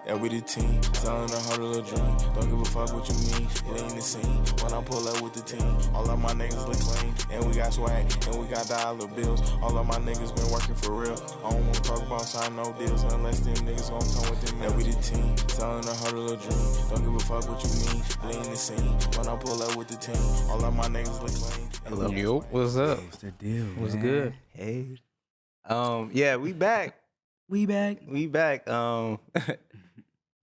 Yeah, we the team, selling a hurdle of dream. Don't give a fuck what you mean, lean the scene. When I pull up with the team, all of my niggas look clean. And we got swag, and we got dollar bills. All of my niggas been working for real. I don't wanna talk about sign no deals unless them niggas gon' come with them. Yeah, we the team, selling a hurdle of dream. Don't give a fuck what you mean, lean the scene. When I pull up with the team, all of my niggas look clean. Hello. Yo, what's up? What's the deal? What's man? good? Hey, Yeah, we back. we back. We back.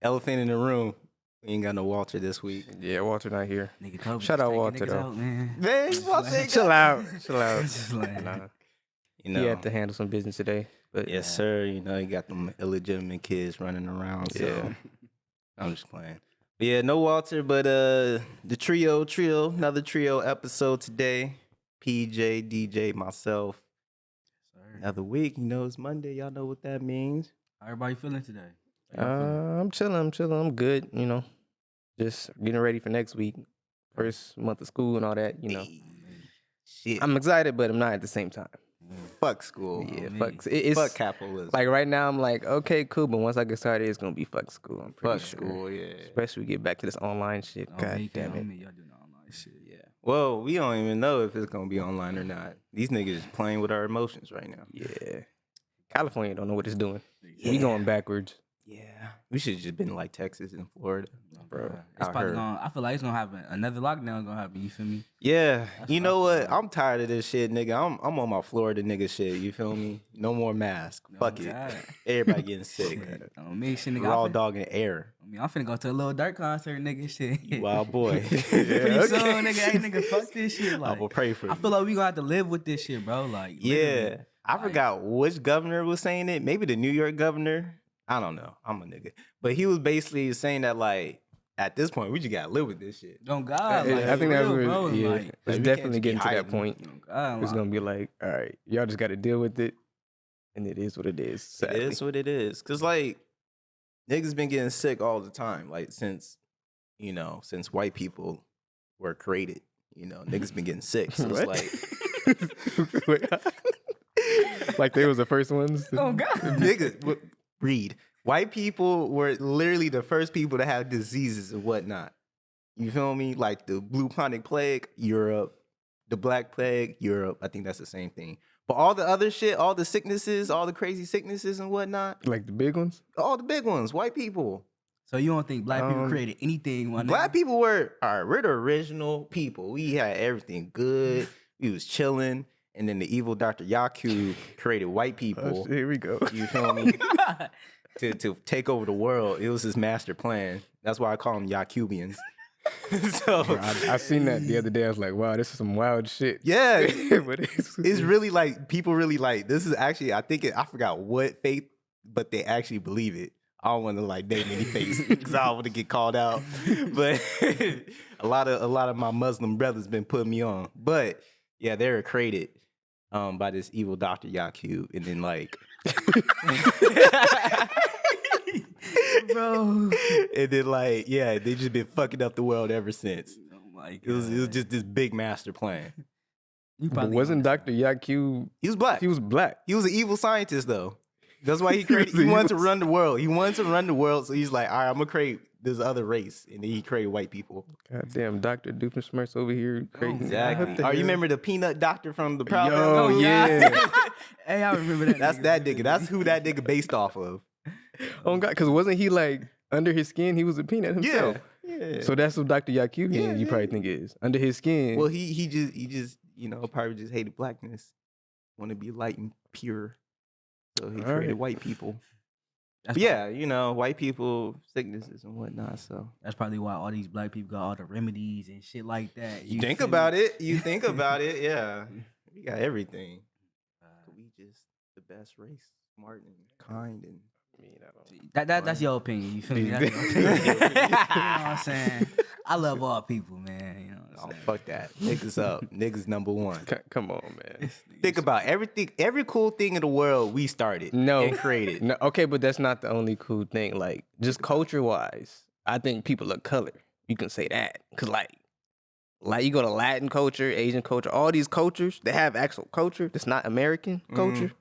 Elephant in the room. We ain't got no Walter this week. Yeah, Walter not here. Nigga, COVID Shout out taking Walter, niggas though. out, man. Man, Walter, Chill out. Chill out. Just like, Nah, you know. he had to handle some business today. But Yes, sir. You know, you got them illegitimate kids running around. So Yeah. I'm just playing. But yeah, no Walter, but the trio, another trio episode today. PJ, DJ, myself. Sorry. Another week. You know, it's Monday. Y'all know what that means. How everybody feeling today? How y'all feeling? I'm chilling. I'm good, you know. Just getting ready for next week. First month of school and all that, you know. Shit. I'm excited, but I'm not at the same time. Fuck school. Yeah, man. fuck. It's Fuck capitalism. like right now I'm like, okay, cool, but once I get started, it's gonna be fuck school. I'm pretty fuck sure. school, yeah. Especially we get back to this online shit. God damn it. Y'all doing online shit. Yeah. Well, we don't even know if it's gonna be online or not. These niggas is playing with our emotions right now. Yeah. California don't know what it's doing. Yeah. We going backwards. Yeah. We should have just been like Texas and Florida. Bro, it's I probably heard. gonna. I feel like it's gonna happen. Another lockdown gonna happen. You feel me? Yeah. That's You what know I what? feel like. I'm tired of this shit, nigga. I'm on my Florida nigga shit. You feel me? No more mask. No, Fuck I'm it. tired. Everybody getting sick. Me, shit, nigga. Raw dog in the air. I mean, I'm finna go to a little dark concert, nigga. Shit. You wild boy. Pretty soon, nigga. Hey, nigga, fuck this shit. I Like, will pray for you. I feel like we gonna have to live with this shit, bro. Like, Yeah. literally. I Like- forgot which governor was saying it. Maybe the New York governor. I don't know. I'm a nigga. But he was basically saying that, like, at this point, we just gotta live with this shit. On God, I like, think that's real, where bro. yeah, Like, we it's can't definitely just be getting to that hiding. point. on God, It's like, gonna be like, all right, y'all just got to deal with it, and it is what it is. Sadly. It is what it is. Cause like niggas been getting sick all the time. Like since white people were created, niggas been getting sick. So What? it's like like they was the first ones. Oh God. niggas read. White people were literally the first people to have diseases and whatnot. You feel me? Like the bubonic plague, Europe. The black plague, Europe. I think that's the same thing. But all the other shit, all the sicknesses, all the crazy sicknesses and whatnot, Like the big ones. all the big ones, white people. So you don't think black people created anything? Black people we're the original people. We had everything good. We was chilling. And then the evil Dr. Yacu created white people. Oh, shit, here we go. You feel me? to take over the world. It was his master plan. That's why I call them Yacubians. So Bro, I seen that the other day. I was like, wow, this is some wild shit. yeah, But it's really like people really like this is actually I forgot what faith, but they actually believe it. I don't want to like name any faiths because I don't want to get called out. But a lot of my Muslim brothers been putting me on. But yeah, they were created by this evil Dr. Yacu, and then like bro. and then like yeah, they just been fucking up the world ever since. Oh my God. It was just this big master plan. You But probably wasn't honest. Dr. Yacu? He was black. He was black. He was an evil scientist, though. That's why he He created. was He an wanted to evil run the world. He wanted to run the world, so he's like, all right, I'm gonna create this other race, and then he created white people. God damn, Dr. Doofenshmirtz over here crazy. Exactly. What the Oh, you hell? remember the peanut doctor from the Proud Yo, Family? yeah. Hey, I remember that. That's that nigga. That's who that nigga based off of. Oh God, because wasn't he like under his skin? He was a peanut himself. Yeah. So that's what Dr. Yacubian Yeah, you probably yeah. think is under his skin. Well, he just probably just hated blackness, want to be light and pure, so he All created right. white people. That's But yeah, white people sicknesses and whatnot. So That's probably why all these black people got all the remedies and shit like that. you think about it. You think about it. Yeah, we got everything. We just the best race, smart and kind and. That's your opinion. You feel me? That's your opinion. You know what I'm saying? I love all people, man. You know what Oh I'm saying? fuck that, niggas up, niggas number one. Come on, man. Think about everything, every cool thing in the world we started No. and created. No, okay, but that's not the only cool thing. Like, just culture-wise, I think people of color, you can say that. Because, like you go to Latin culture, Asian culture, all these cultures, they have actual culture that's not American culture.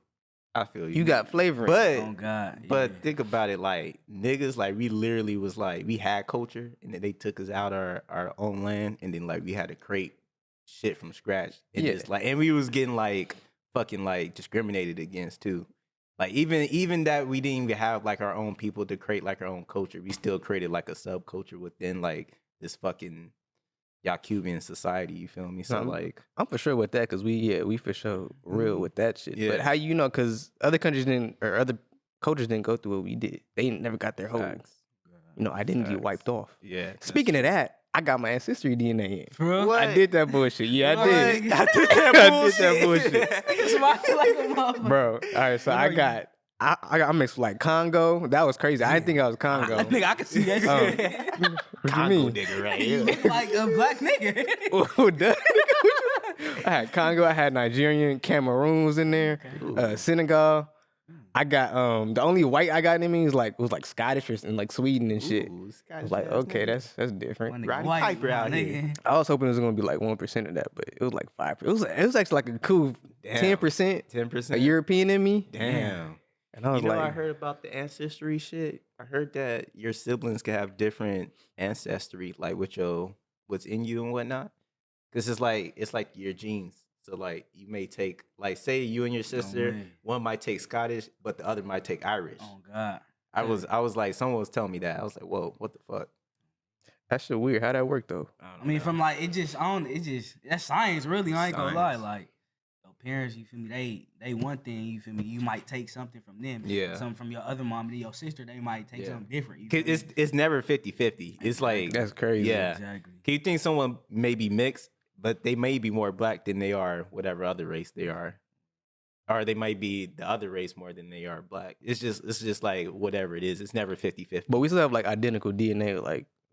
I feel you. You got flavor. But Oh God. But think about it, like niggas, like we literally was like we had culture, and then they took us out our own land, and then like we had to create shit from scratch, and Yeah. just like, and we was getting like fucking like discriminated against too. Like even that we didn't even have like our own people to create like our own culture. We still created like a subculture within like this fucking Yacubian society. You feel me? So like, I'm for sure with that because we for sure real with that shit. Yeah. But how you know? Because other countries didn't or other cultures didn't go through what we did. They never got their whole facts. identity Facts. wiped off. Yeah. Speaking of that, I got my ancestry DNA in. For real? What? I did that bullshit. Yeah, I did. What? I did that I did that bullshit. Niggas smiling like a motherfucker. Bro, all right, so I mixed like Congo. That was crazy. I didn't think I was Congo. Nigga, I can see that shit. What you Congo mean? nigga right You here. look like a black nigga. Oh, duh. I had Congo, I had Nigerian, Cameroon was in there, Senegal. I got the only white I got in me was like Scottish and like Sweden and shit. Ooh, I Scottish was like, ass okay, nigga. that's different. One nigga Roddy white, Piper my out nigga. here. I was hoping it was gonna be like 1% of that, but it was like 5%. It was actually like a cool Damn. 10%. 10%. A European in me. Damn. And I was You know, like, I heard about the ancestry shit. I heard that your siblings can have different ancestry, like with what's in you and whatnot. Because it's like your genes. So like you may take, like, say you and your sister, way. one might take Scottish, but the other might take Irish. Oh God. I was like, someone was telling me that. I was like, whoa, what the fuck? that shit weird. How that work though? I mean, from like that's science really. I ain't gonna lie. Science. Like your parents, you feel me? They one thing, you feel me? You might take something from them. Yeah. Something from your other mom and your sister, they might take Yeah. something different. You 'Cause feel me? it's never 50-50. It's like, That's crazy. yeah. Exactly. Can you think someone may be mixed, but they may be more black than they are whatever other race they are, or they might be the other race more than they are black. It's just like whatever it is. It's never 50-50. But we still have like identical DNA,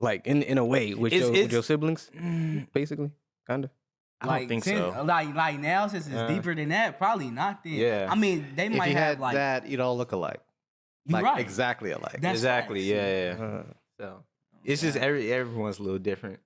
like in a way with It's- your siblings, basically, kinda. I don't think so. Like now, since it's deeper than that, probably not. Then Yeah. I mean, they If might you have had like that, you'd all look alike. you Like right. exactly alike. That's Exactly. facts. Yeah. So it's just everyone's a little different,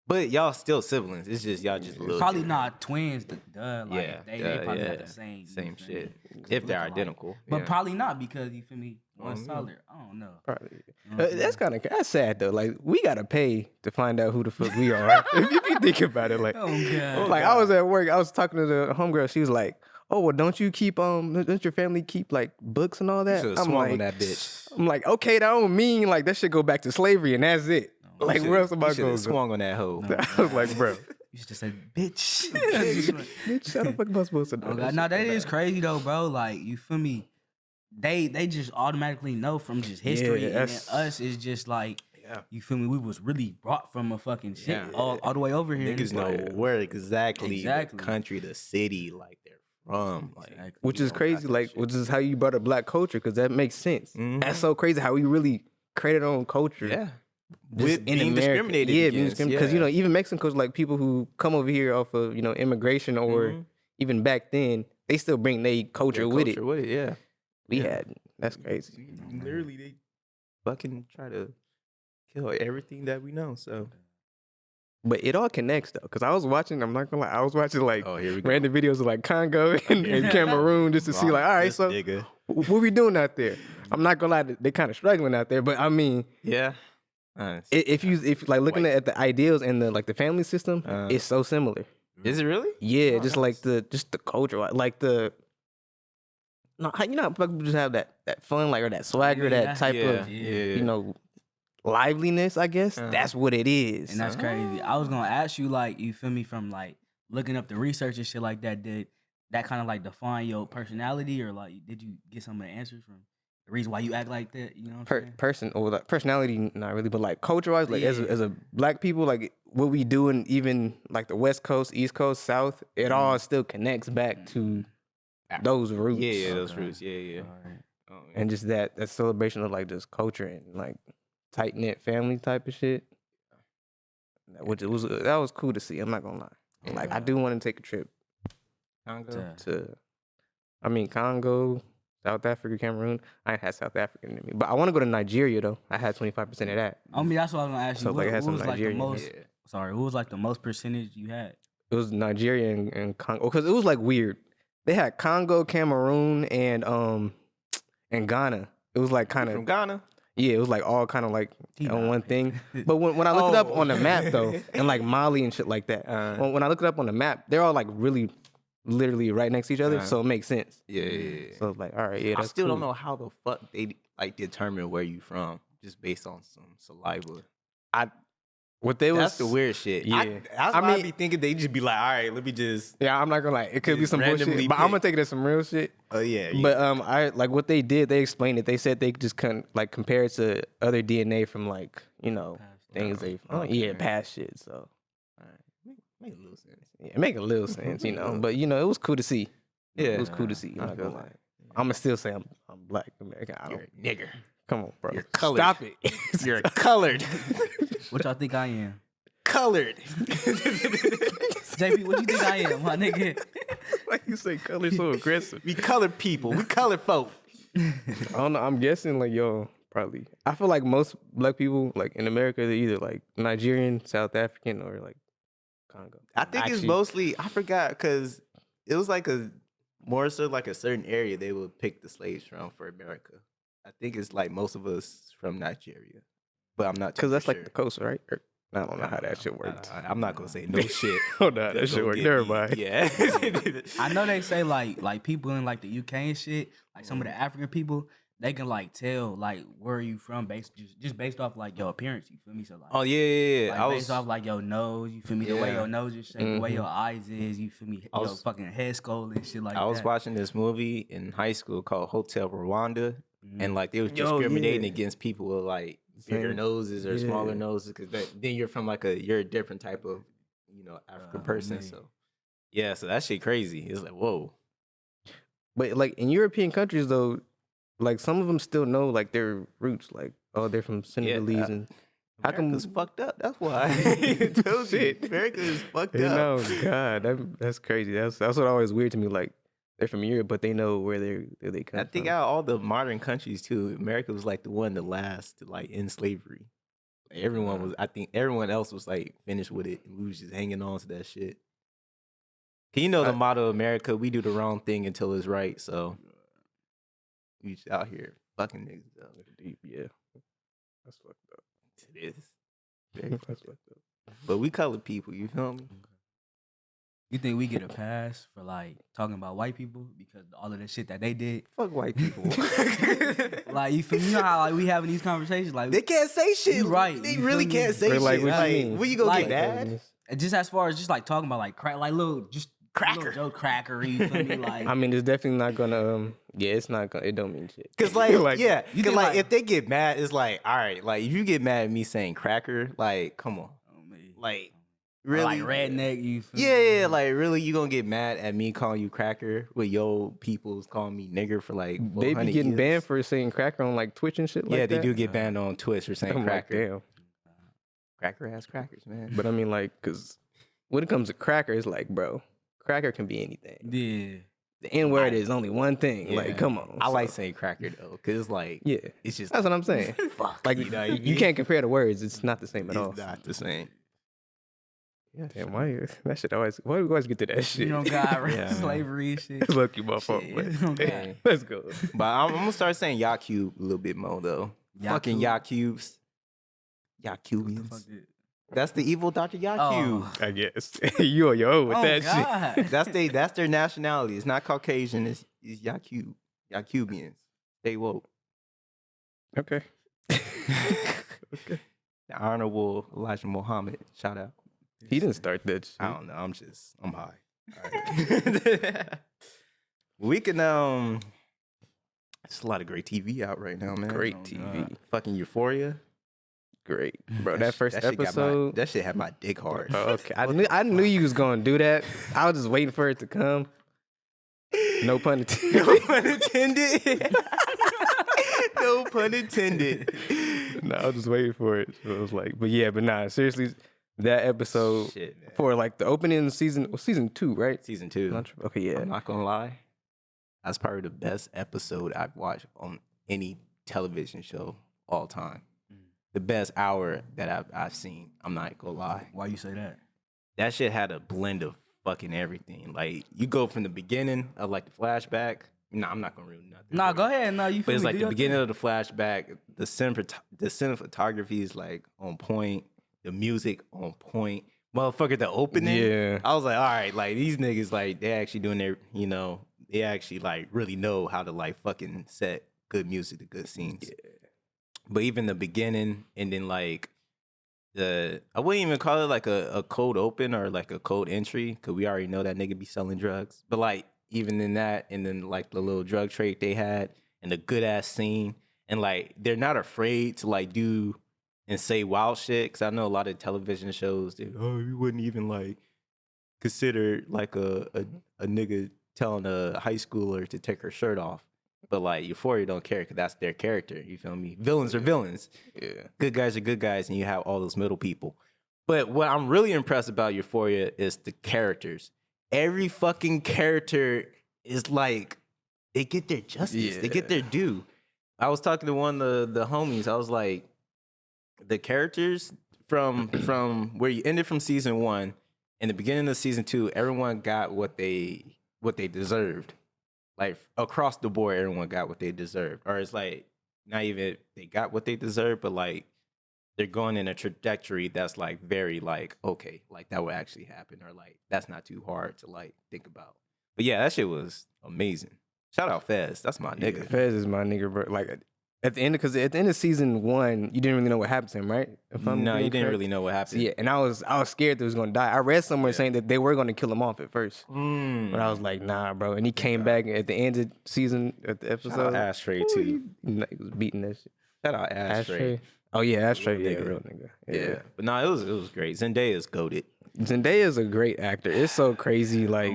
but y'all still siblings. It's just y'all just a little Probably different. not twins. Like Yeah, they probably yeah. got the same you Same feel me? shit. If they're Look alike. identical, But yeah. probably not because you feel me. Oh, One yeah. solid. I don't know. Probably. You know what I'm That's saying? kind of that's sad though. Like we gotta pay to find out who the fuck we are. if you think about it, like, Oh God. like I was at work, I was talking to the homegirl. She was like, "Oh, well, don't you keep don't your family keep like books and all that?" Should've I'm swung like, on that bitch. I'm like, okay, that don't mean like that should go back to slavery and that's it. Like where else am I You should've going? swung on that hoe. I was like, bro, You should have said, bitch. bitch, how the fuck am I supposed to know? Oh, God. No, that is crazy though, bro. Like, you feel me? They just automatically know from just history. Yeah, And then that's- us is just like, Yeah. you feel me? We was really brought from a fucking shit Yeah. all the way over here. and Niggas it's know like- where exactly Exactly. the country, the city, like they're from. Like, Exactly. Which you is know, crazy, got that like, shit. which is how you brought up black culture, because that makes sense. Mhm. That's so crazy how we really created our own culture. Yeah. Just With being America. discriminated Yeah, against, because you yeah. know, even Mexicans, like people who come over here off of immigration or Mhm. even back then, they still bring their culture Their with culture it. with it, yeah. We Yeah. had that's crazy. Literally, they fucking try to kill everything that we know. So, But it all connects though, because I was watching. I'm not gonna lie, I was watching like oh, here we go. random videos of like Congo and Cameroon just to see like, all right, This so nigga. what we doing out there? I'm not gonna lie, they're kind of struggling out there, but I mean. Yeah. Honest. If like looking White. at the ideals and the family system, Uh. it's so similar. Is it really? Yeah, Oh, just like nice. the culture, like the no, how people just have that fun, like or that swagger, that that's- type Yeah. of Yeah. liveliness. I guess Uh-huh. that's what it is. And that's crazy. I was gonna ask you, like, you feel me, from like looking up the research and shit like that, did that kind of like define your personality, or like did you get some of the answers from the reason why you act like that? You know what I'm saying? Like personality, not really, but like culture wise, like as Yeah. a black people, like what we do, and even like the West Coast, East Coast, South, it all still connects back to those roots. Yeah, those Okay. roots. Yeah. Alright. Oh, yeah. And just that celebration of like just culture and like tight knit family type of shit. Which it was that was cool to see. I'm not gonna lie. Like I do want to take a trip Congo. to, Congo, South Africa, Cameroon. I ain't had South Africa in me, but I want to go to Nigeria though. I had 25% of that. I mean, that's what I was gonna ask you. So, like, it What had some was like the Nigerian in most? Yeah. Sorry, what was like the most percentage you had? It was Nigeria and Congo because it was like weird. They had Congo, Cameroon, and Ghana. It was like kind From of Ghana. yeah, it was like all kind of like on Nah. one thing. But when I looked it up Oh. on the map though, and like Mali and shit like that, when I looked it up on the map, they're all like really, literally right next to each other, so it makes sense. Yeah. So it's like, all right, yeah, I that's still cool. don't know how the fuck they like determine where you from just based on some saliva. What they was That's the weird shit. Yeah. That's I why I mean- be thinking they just be like, all right, let me just. Yeah, I'm not gonna lie. It could be Just some bullshit, randomly but I'm gonna pick. take it as some real shit. Oh yeah. But I like what they did. They explained it. They said they just couldn't like compare it to other DNA from like things they okay. past shit. So Make a little sense. yeah, it make a little sense, But it was cool to see. Yeah. It was cool to see. I'm not gonna lie. I'm gonna still say I'm Black American. I You're don't. a nigger. Come on, bro. You're colored. Stop it. You're colored. What y'all think I am? Colored. JP, what you think I am, my nigga? Like you say, color so aggressive. We colored people. We colored folk. I don't know. I'm guessing like probably. I feel like most Black people like in America they're either like Nigerian, South African, or like Congo. I think it's mostly, I forgot, because it was like more so like a certain area they would pick the slaves from for America. I think it's like most of us from Nigeria, but I'm not too Because that's sure. like the coast, right? I don't know how that shit works. I'm not gonna say no shit. Oh no, that shit Go works. get Never me. mind. Yeah. I know they say like people in like the UK and shit, like some of Mm-hmm. the African people, they can like tell like where are you from based just based off like your appearance. You feel me? So like, Oh yeah. like, I based was off like your nose. You feel me? The way Yeah. your nose is shaped, the way your eyes is. You feel me? I Your was- fucking head skull and shit like I was that. watching this movie in high school called Hotel Rwanda, Mhm. and like they was Yo, discriminating yeah. against people with like bigger Same. noses or smaller Yeah. noses, because then you're from like you're a different type of African person. man. So yeah, so that shit crazy. It's like whoa. But like in European countries though, like some of them still know like their roots. Like they're from Senegalese and how come? America's fucked up. That's why. Told you, Shit. America is fucked You up. know, God, that's crazy. That's what always weird to me. Like they're from Europe, but they know where they come I think from. out of all the modern countries too, America was like the one to last to like end slavery. Like, everyone was. I think everyone else was like finished with it, and we was just hanging on to that shit. 'Cause you know the motto of America: we do the wrong thing until it's right. So we just out here fucking niggas up. Deep, yeah. That's fucked up. It is very That's fucked up. fucked up. But we colored people. You feel me? You think we get a pass for like talking about white people because all of the shit that they did? Fuck white people. Like you feel me? You know how like we having these conversations like They can't say shit. You right. They You feel really me? can't say Wait, like, shit. what you Like, mean? when you gonna Like- get mad? and just as far as just like talking about like like little just Cracker. little joke crackery. You feel me? Like I mean, it's definitely not gonna. Yeah, it's not gonna. It don't mean shit. Cause like, yeah, You cause think, like like- if they get mad, it's like, all right, like if you get mad at me saying cracker, like come on, oh, man. like Or, really, like redneck. You feel yeah, like really, you gonna get mad at me calling you cracker with your people's calling me nigger for like They be 400 getting years? banned for saying cracker on like Twitch and shit. Yeah, like they that. do get banned on Twitch for saying I'm like, cracker. damn. Cracker ass crackers, man. But I mean, like, cause when it comes to cracker, it's like, bro, cracker can be anything. Yeah. The N word is only one thing. Yeah. Like, come on. I like So, saying cracker though, cause it's like, Yeah, it's just that's what I'm saying. fuck, Like, you know, you can't compare the words. It's not the same at all. It's not the same. Yeah, Damn, why that shit always? Why do we always get to that shit? You know, God, Yeah, man. slavery and shit. Lucky my fault. Shit, but- you know, God. Hey. Let's go. But I'm gonna start saying Yacube a little bit more though. Fucking Yacubes. What the fuck Yacubians. did- That's the evil Dr. Yacube. Oh. I guess you on your own with Oh, that shit. God. That's their nationality. It's not Caucasian. It's Yacube. Yacubians. Stay woke. Okay. The Honorable Elijah Muhammad. Shout out. He didn't start that shit. I don't know. I'm high. All right. We can there's a lot of great TV out right now, man. Great Oh, TV. God. Fucking Euphoria. Great. Bro, that first shit got episode. that shit had my dick hard. Oh, okay. I knew you was gonna do that. I was just waiting for it to come. No pun intended. No pun intended. No pun intended. No, I was just waiting for it. So it was like, but yeah, but nah, seriously, that episode Shit, man. for like the opening season, well, season 2, right? Season 2. Not true. Okay, yeah. I'm not gonna lie. That's probably the best episode I've watched on any television show all time. The best hour that I've seen. I'm not gonna lie. Why you say that? That shit had a blend of fucking everything. Like you go from the beginning of like the flashback. No, I'm not gonna ruin nothing. Nah, go ahead. No, you feel But it's me? like Do the your beginning thing. of the flashback. The cinematography is like on point. The music on point. Motherfucker, the opening. Yeah. I was like, all right, like these niggas, like they actually doing their, they actually like really know how to like fucking set good music to good scenes. Yeah. But even the beginning and then like I wouldn't even call it like a cold open or like a cold entry because we already know that nigga be selling drugs. But like even in that, and then like the little drug trade they had and the good ass scene, and like they're not afraid to like do and say wild shit. Because I know a lot of television shows that you wouldn't even like consider like a nigga telling a high schooler to take her shirt off. But like Euphoria don't care because that's their character. You feel me? Villains are villains. Yeah. Good guys are good guys, and you have all those middle people. But what I'm really impressed about Euphoria is the characters. Every fucking character is like they get their justice. They get their due. I was talking to one of the homies. I was like, the characters from where you ended from season 1 and the beginning of season 2, everyone got what they deserved. Like across the board, everyone got what they deserved. Or it's like not even they got what they deserve, but like they're going in a trajectory that's like very like, okay, like that would actually happen, or like that's not too hard to like think about. But yeah, that shit was amazing. Shout out Fez. That's my nigga. Yeah, Fez is my nigga, bro. Like at the end of season 1, you didn't really know what happened to him, right? No, you didn't really know what happened. Yeah, and I was scared that he was gonna die. I read somewhere saying that they were gonna kill him off at first, but I was like, nah, bro. And he came back at the end of the episode. Shout out Ashtray too. He was beating that shit. Shout out Ashtray. Oh yeah, Ashtray, yeah, nigga. real nigga. Yeah. But no, it was great. Zendaya's goated. Zendaya's a great actor. It's so crazy. Like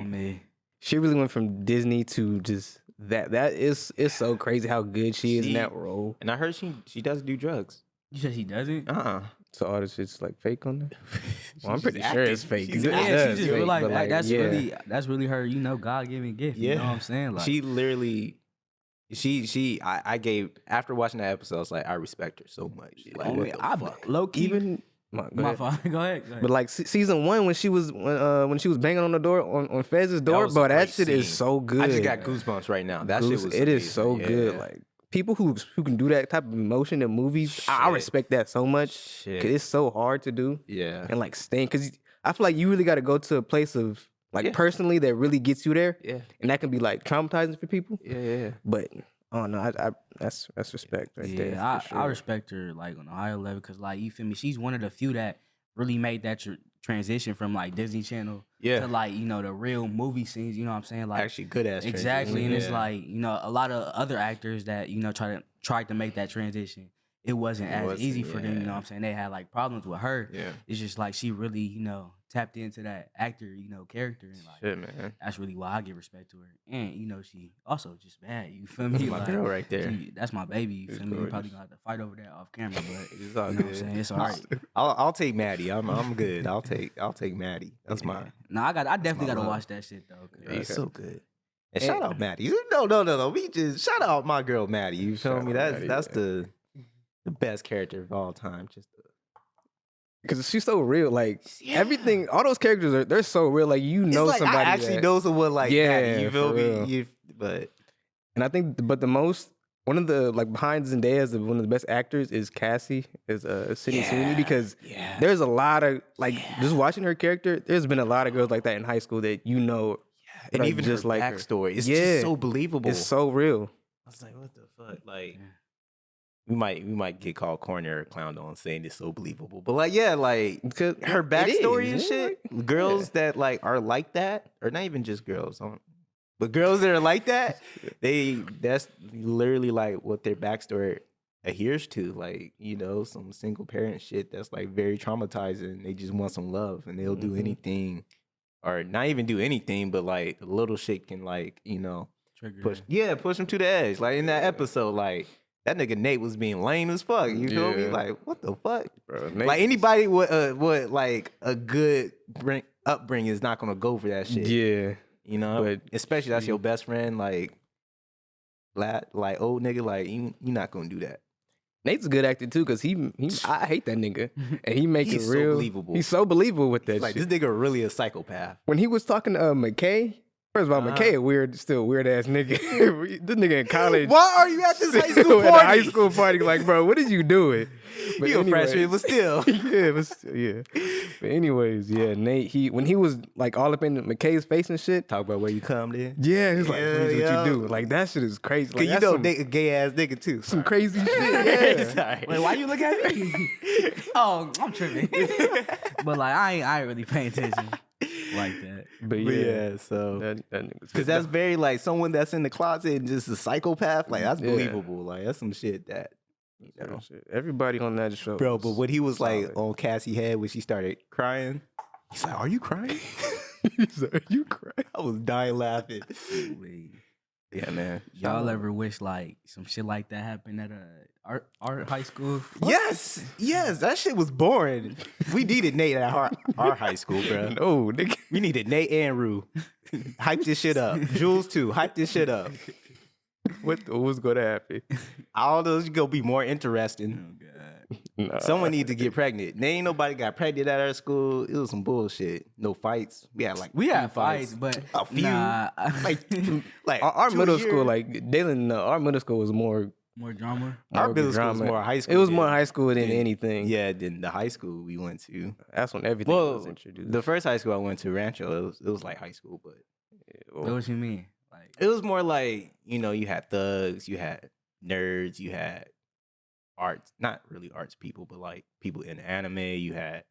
she really went from Disney to just that. It's so crazy how good she is in that role. And I heard she does do drugs. You said she doesn't? So all this shit's like fake on there. Well, I'm pretty just sure acting. it's fake. She's It acting. Yeah, does she just fake, like but, that's really her, God given gift. Yeah. You know what I'm saying? Like She literally, I gave, after watching that episode, I was like, I respect her so much. Like, what the fuck? low key. Even My fault. Go ahead. But like season 1 when she was banging on the door on Fez's door, was a bro, that great shit is scene. so good. I just got goosebumps right now. That shit was It is amazing. so good. Yeah. Like people who can do that type of emotion in movies, I Shit. respect that so much. Shit. Cause it's so hard to do. Yeah. And like staying, cause I feel like you really got to go to a place of like personally that really gets you there. Yeah. And that can be like traumatizing for people. Yeah. But oh no, I that's respect right there. Yeah, for sure. I respect her like on a higher level because like you feel me, she's one of the few that really made that transition from like Disney Channel to like the real movie scenes. You know what I'm saying? Like Actually good ass exactly, and it's Yeah. like a lot of other actors that tried to make that transition. It wasn't as easy for them. You know what I'm saying? They had like problems with her. Yeah. It's just like she really tapped into that actor character, and like Shit, man. that's really why I give respect to her. And she also just bad. You feel me? My girl right there. That's my baby. You feel me? We gorgeous. probably gonna have to fight over that off camera, but It's all you know good. what I'm saying? It's all right. I'll take Maddie. I'm good. I'll take Maddie. That's mine. No, I definitely my gotta love. watch that shit though. 'Cause It's so good. And shout out Maddie. No. We just shout out my girl Maddie. You feel Shout me? out That's Maddie, the best character of all time. Just Cause she's so real. Like everything, all those characters they're so real. Like it's like somebody I actually that- know someone like Maddie. You feel for me? real. But And I think, but the most one of the like behind Zendaya one of the best actors is Cassie, is Sydney Sweeney, because there's a lot of like just watching her character. There's been a lot of girls like that in high school that and like, even just her like her. backstory, it's Yeah. just so believable. It's so real. I was like, what the fuck? Like, we might get called corny or clowned on saying it's so believable, but like, yeah, like Because her it backstory and is, shit. yeah. Girls that like are like that, or not even just girls, but girls that are like that, that's literally like what their backstory adheres to. Like, some single parent shit that's like very traumatizing. They just want some love, and they'll do anything, or not even do anything, but like the little shit can like trigger. push them to the edge. Like in that episode, like that nigga Nate was being lame as fuck. You feel me? Yeah. Like what the fuck? Bro, Like anybody with like a good upbringing is not gonna go for that shit. yeah. But especially that's your best friend. Like old nigga. Like you not gonna do that. Nate's a good actor too, cause I hate that nigga, and he make He's it so real. believable. He's so believable with that Like shit. this nigga really a psychopath. When he was talking to McKay, first of all, McKay a weird ass nigga. This nigga in college. Why are you at this high school At a party? high school party, like, bro, what is you doing? But You a anyways- freshman, but still. yeah. But anyways, yeah, Nate, when he was like all up in McKay's face and shit, Talk about where you come then. yeah, he's like, Yeah, "Here's what yeah. you do." Like that shit is crazy. Like, Cause you that's know some, Nate a gay ass nigga too. some crazy shit. Yeah. Sorry. Wait, why you look at me? Oh, I'm tripping. But like, I ain't really paying attention like that. But But yeah, yeah, so that nigga's because that's very like someone that's in the closet and just a psychopath. Like that's Yeah. believable. Like that's some shit that you know, shit. Everybody on that show, bro. But when he was like solid. on Cassie's head when she started crying, he's like, "Are you crying?" He's like, you cry. I was dying laughing. Wait, Yeah, man. y'all ever wish like some shit like that happened at a art high school? Yes, that shit was boring. We needed Nate at our high school, bro. No, nigga. We needed Nate and Rue. Hype this shit up. Jules too. Hype this shit up. What was gonna happen? All those gonna be more interesting. God. Nah. Someone need to get pregnant. There ain't nobody got pregnant at our school. It was some bullshit. No fights. We had like We few had fights, but a few. nah, Like Our 2 middle a year. school, like Dalen, our middle school was more. more drama. Our more middle school was drama. more high school. It was than- more high school than than- anything. Yeah, than the high school we went to. That's when everything was introduced. the first high school I went to, Rancho, it was like high school, but What you mean? Like, it was more like, you know, you had thugs, you had nerds, you had arts, not really arts people, but like people in anime, you had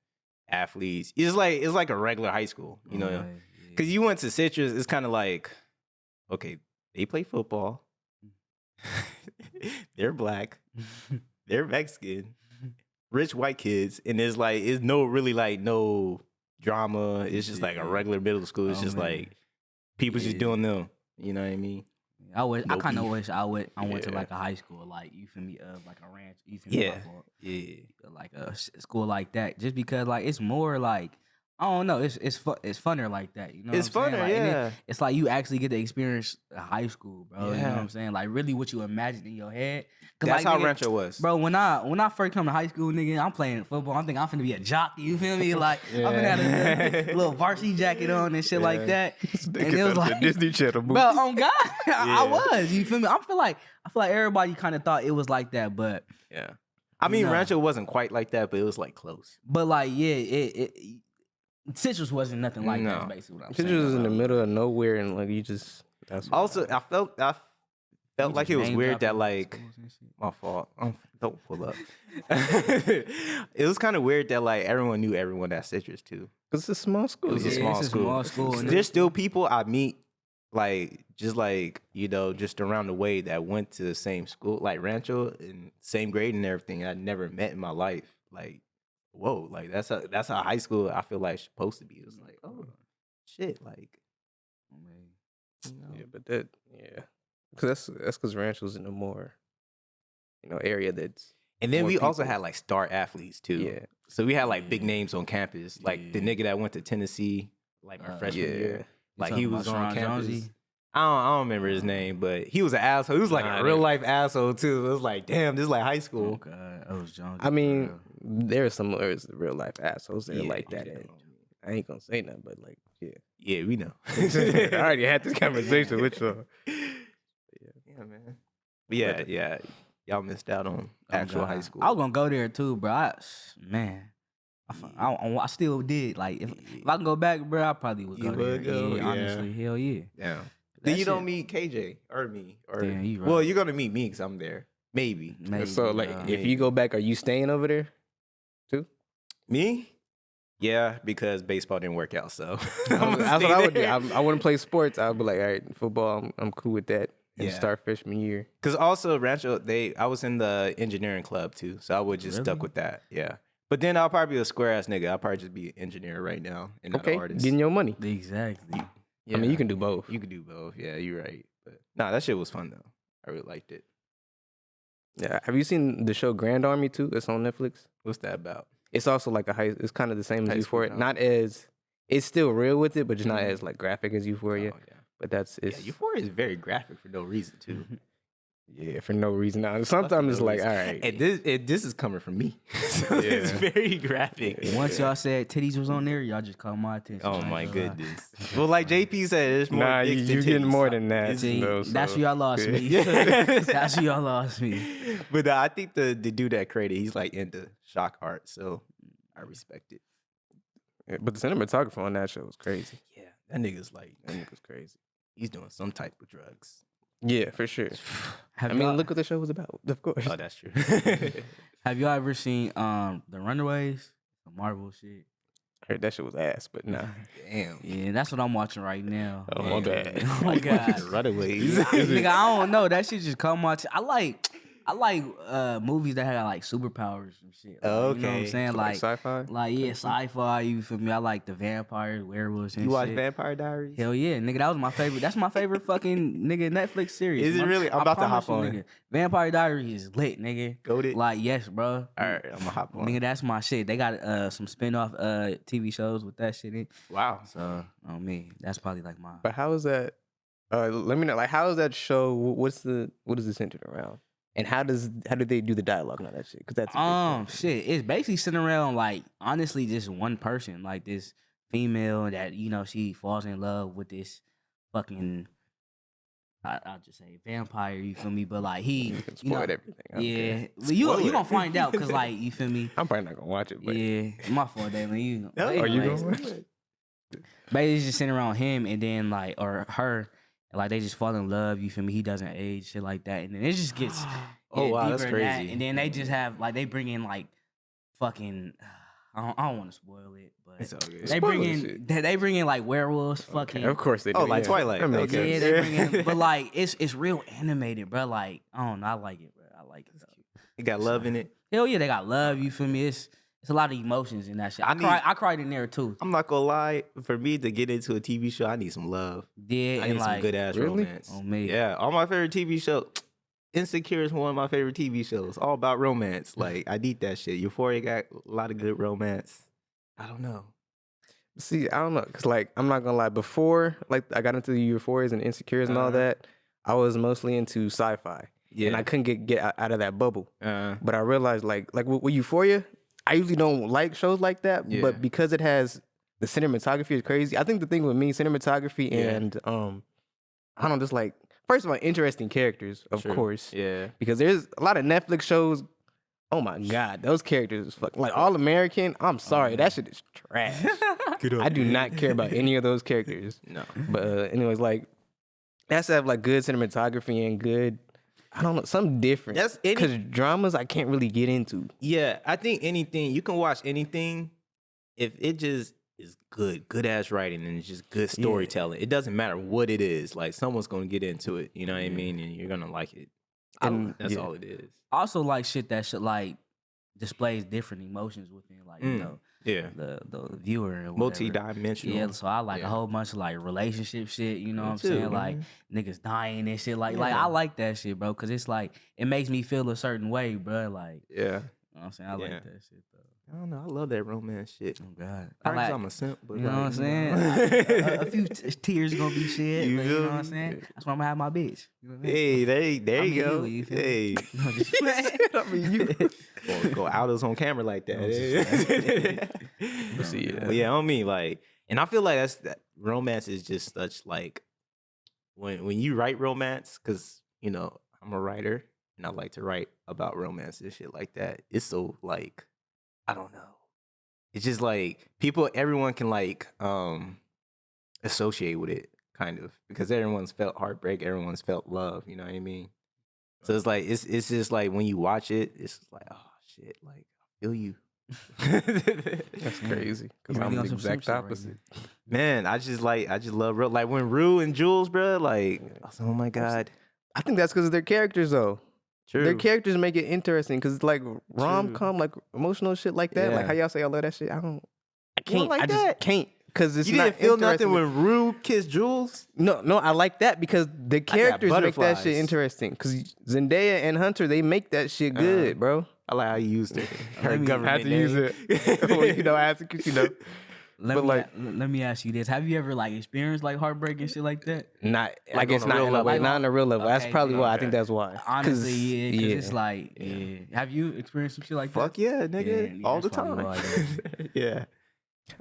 athletes. It's like a regular high school, you know, yeah. because you went to Citrus, it's kind of like, okay, they play football, they're black, they're Mexican, rich white kids, and it's no really like no drama. It's just like a Yeah. regular middle school. It's Oh, just man. like people just Yeah. doing them. You know what I mean? I wish. I No kind of beef. wish I went to Yeah. like a high school, like you feel me, of like a ranch. You feel me? Yeah, My fault. yeah. Like a school like that, just because like it's more like I don't know, it's funner like that. You know, It's what I'm saying? funner, Like, and yeah. it's like you actually get to experience high school, bro. You know Yeah. what I'm saying? Like really, what you imagine in your head. 'Cause, That's like, how nigga, Rancho was. Bro, when I first come to high school, nigga, I'm playing football. I'm thinking I'm finna be a jockey. You feel me? Like I'm finna have a little varsity jacket on and shit like that. And it was like, Disney Channel movie. bro, on God, I Yeah. was. You feel me? I feel like everybody kind of thought it was like that, but Yeah. I mean, No. Rancho wasn't quite like that, but it was like close. like yeah, it Citrus wasn't nothing like that. No. Is basically what I'm Citrus saying. was in the middle of nowhere, and like you just. That's what Also, I felt You like just it was name weird that dropping like schools and shit. my fault. Don't pull up. It was kind of weird that like everyone knew everyone at Citrus too. it's a small school. It was a Yeah, small it's a school. small school, and There's still people I meet like just like you know just around the way that went to the same school like Rancho and same grade and everything. I never met in my life. Like whoa, like that's how high school I feel like it's supposed to be. It's like oh shit, like you know. Yeah, but because that's because Rancho's in a more, area that's. And then more we also people. had like star athletes too. Yeah. So we had like big Yeah. names on campus. Like the Yeah. nigga that went to Tennessee, like our freshman yeah. year. You Like talking he about was on Sharon campus. Jonesy? I don't remember his name, but he was an asshole. He was like Nah, a real life asshole too. It was like, damn, this is like high Oh school. God, that was Jones. I mean, there's some real life assholes there Yeah, like that. yeah. and I ain't gonna say nothing, but like, yeah. Yeah, we know. I already had this conversation with y'all. Yeah, man. But yeah. Y'all missed out on Oh, actual God. high school. I was gonna go there too, bro. I still did. Like if I can go back, bro, I probably would You go there. would go? Yeah, Yeah. honestly, hell yeah. Damn. That Then you don't shit- meet KJ or me. Or Damn, you right. well, you're gonna meet me because I'm there. Maybe. Maybe, So like, bro. if you go back, are you staying over there? Me? Yeah, because baseball didn't work out. So That's I'm what I would do. I wouldn't play sports. I'd be like, all right, football, I'm cool with that. And Yeah. start freshman year. Because also Rancho, I was in the engineering club too, so I would just stuck Really? with that. Yeah, but then I'll probably be a square ass nigga. I'll probably just be an engineer right now and not Okay, an artist. getting your money. Exactly. Yeah. I mean, you can do both. You can do both. Yeah, you're right. But nah, that shit was fun though. I really liked it. Yeah. Have you seen the show Grand Army too? It's on Netflix. What's that about? It's also like it's kind of the same as High school Euphoria. drama. Not as, it's still real with it, but just not Mhm. as like graphic as Euphoria. Oh, yeah. But Yeah, Euphoria is very graphic for no reason too. Yeah, for no reason. Now, sometimes it's like, all right. And this is coming from me. So it's very graphic. Once y'all said titties was on there, y'all just caught my attention. Oh I ain't my gonna lie. goodness. Well, like JP said, there's more. Nah, dicks than you getting titties. more than that. See, though, that's so- where y'all lost me. Yeah. That's where y'all lost me. But I think the dude that created, he's like into shock art, so I respect it. Yeah, but the cinematographer on that show was crazy. Yeah, that nigga's like, That nigga's crazy. he's doing some type of drugs. Yeah, for sure. Have I mean, y'all- look what the show was about. Of course. Oh, that's true. Have y'all ever seen The Runaways? The Marvel shit. I heard that shit was ass, but nah. Damn. Yeah, that's what I'm watching right now. Oh, my bad. Oh my god. Runaways. Nigga, I don't know. That shit just come on. I like movies that have like superpowers and shit. Like, you know what I'm Okay. saying? Like sci-fi? Like yeah, sci-fi. You feel me? I like the vampires, werewolves, and You watch shit. Vampire Diaries? Hell yeah, nigga. That was my favorite. That's my favorite fucking nigga Netflix series. Is it really? I'm I about to promise hop on. Nigga. Vampire Diaries is lit, nigga. Goated? Like yes, bro. All right, I'm gonna hop on. Nigga, that's my shit. They got some spin-off TV shows with that shit in. Wow. So on me, that's probably like my. But how is that? Let me know. Like, how is that show? What is it centered around? And how do they do the dialogue and all that shit? Because that's a big thing. Shit. It's basically sitting around like honestly just one person, like this female that she falls in love with this fucking. I'll just say vampire. You feel me? But like he, You can spoil everything. I don't yeah. care. Well, you Spoil gonna it. find out because like you feel me? I'm probably not gonna watch it, but Yeah, my fault, Daylon. You. No, but are you anyways, gonna watch it? Basically, it's just sitting around him and then like or her, and like they just fall in love. You feel me? He doesn't age, shit like that, and then it just gets. Oh, wow, that's deeper in that, crazy. And then they just have like they bring in like fucking. I don't want to spoil it, but It's all good. they Spoil bring the in shit. they bring in like werewolves, fucking. Of course they do. Oh, like yeah. Twilight. That makes Okay. Yeah, sense. they bring in, but like it's real animated, bro. Like I don't know, I like it, bro. I like it. Though. It got love in it. Hell yeah, they got love. You feel me? It's a lot of emotions in that shit. I cried in there too. I'm not gonna lie. For me to get into a TV show, I need some love. Yeah, I and need some like good ass Really? romance. On me. Yeah, all my favorite TV shows. Insecure is one of my favorite TV shows. All about romance. Like I need that shit. Euphoria got a lot of good romance. I don't know. See, I don't know, cause like I'm not gonna lie. Before like I got into the Euphorias and Insecures and all Uh-huh. that, I was mostly into sci-fi, Yeah. and I couldn't get out of that bubble. Uh, But I realized like with Euphoria, I usually don't like shows like that. Yeah. But because it has the cinematography is crazy. I think the thing with me, cinematography Yeah. and I don't know, just like first of all, interesting characters, of True. course. yeah. Because there's a lot of Netflix shows. Oh my God, those characters is fucking like All American. I'm sorry, that shit is trash. I do not care about any of those characters. No. But anyways, like it has to have like good cinematography and good. I don't know, something different. That's any- because dramas I can't really get into. Yeah, I think anything you can watch anything if it just is good ass writing and it's just good storytelling. It doesn't matter what it is. Like someone's gonna get into it. You know what I mean? And you're gonna like it. And That's yeah. all it is. I also like shit that should like displays different emotions within like you know Yeah. the viewer and whatever. Multi-dimensional. Yeah, so I like Yeah. a whole bunch of like relationship shit, you know Me what I'm too, saying? Like man. niggas dying and shit. Like Yeah. I like that shit, bro, cause it's like it makes me feel a certain way, bro. Like Yeah. you know what I'm saying? I Yeah. like that shit though. I don't know. I love that romance shit. Oh God. I Probably 'cause like, I'm a simp, but you know what I'm like, saying? A few tears gonna be shed, You but you know feel what I'm me? saying? That's why I'm gonna have my bitch. You know what I mean? Hey, there I you mean, go. you feel me? Hey, No, just playing. I mean, you. go out us on camera like that. No, see, no. But yeah, on me, like, and I feel like that romance is just such like when you write romance, because you know I'm a writer and I like to write about romance and shit like that. It's so like I don't know. It's just like everyone can like associate with it, kind of, because everyone's felt heartbreak, everyone's felt love. You know what I mean? So it's like it's just like when you watch it, it's like oh shit, like I feel you. That's crazy. Because You I'm really the on some exact simp shit right opposite. Man, I just love real, like when Rue and Jules, bro, like I was like, oh my god, I think that's because of their characters, though. true. Their characters make it interesting because it's like rom com, like emotional shit like that. Like Yeah. how y'all say I love that shit. I don't can't. like I just that? can't because it's You not didn't feel interesting. nothing when Rue kissed Jules? No, I like that because the characters make that butterflies. shit interesting. Because Zendaya and Hunter, they make that shit good, bro. I like how you used it. Her Let me- government I had to use name. it. Well, you know, I have to, you know. Let me ask you this: have you ever like experienced like heartbreak and shit like that? not Like I guess on a not real in a, level. like not on a real level. That's Okay, probably why. I okay. think that's why. Honestly, yeah, because yeah. it's like, yeah. Have you experienced some shit like that? Fuck yeah, nigga, Yeah, all the that's probably time. why, Yeah.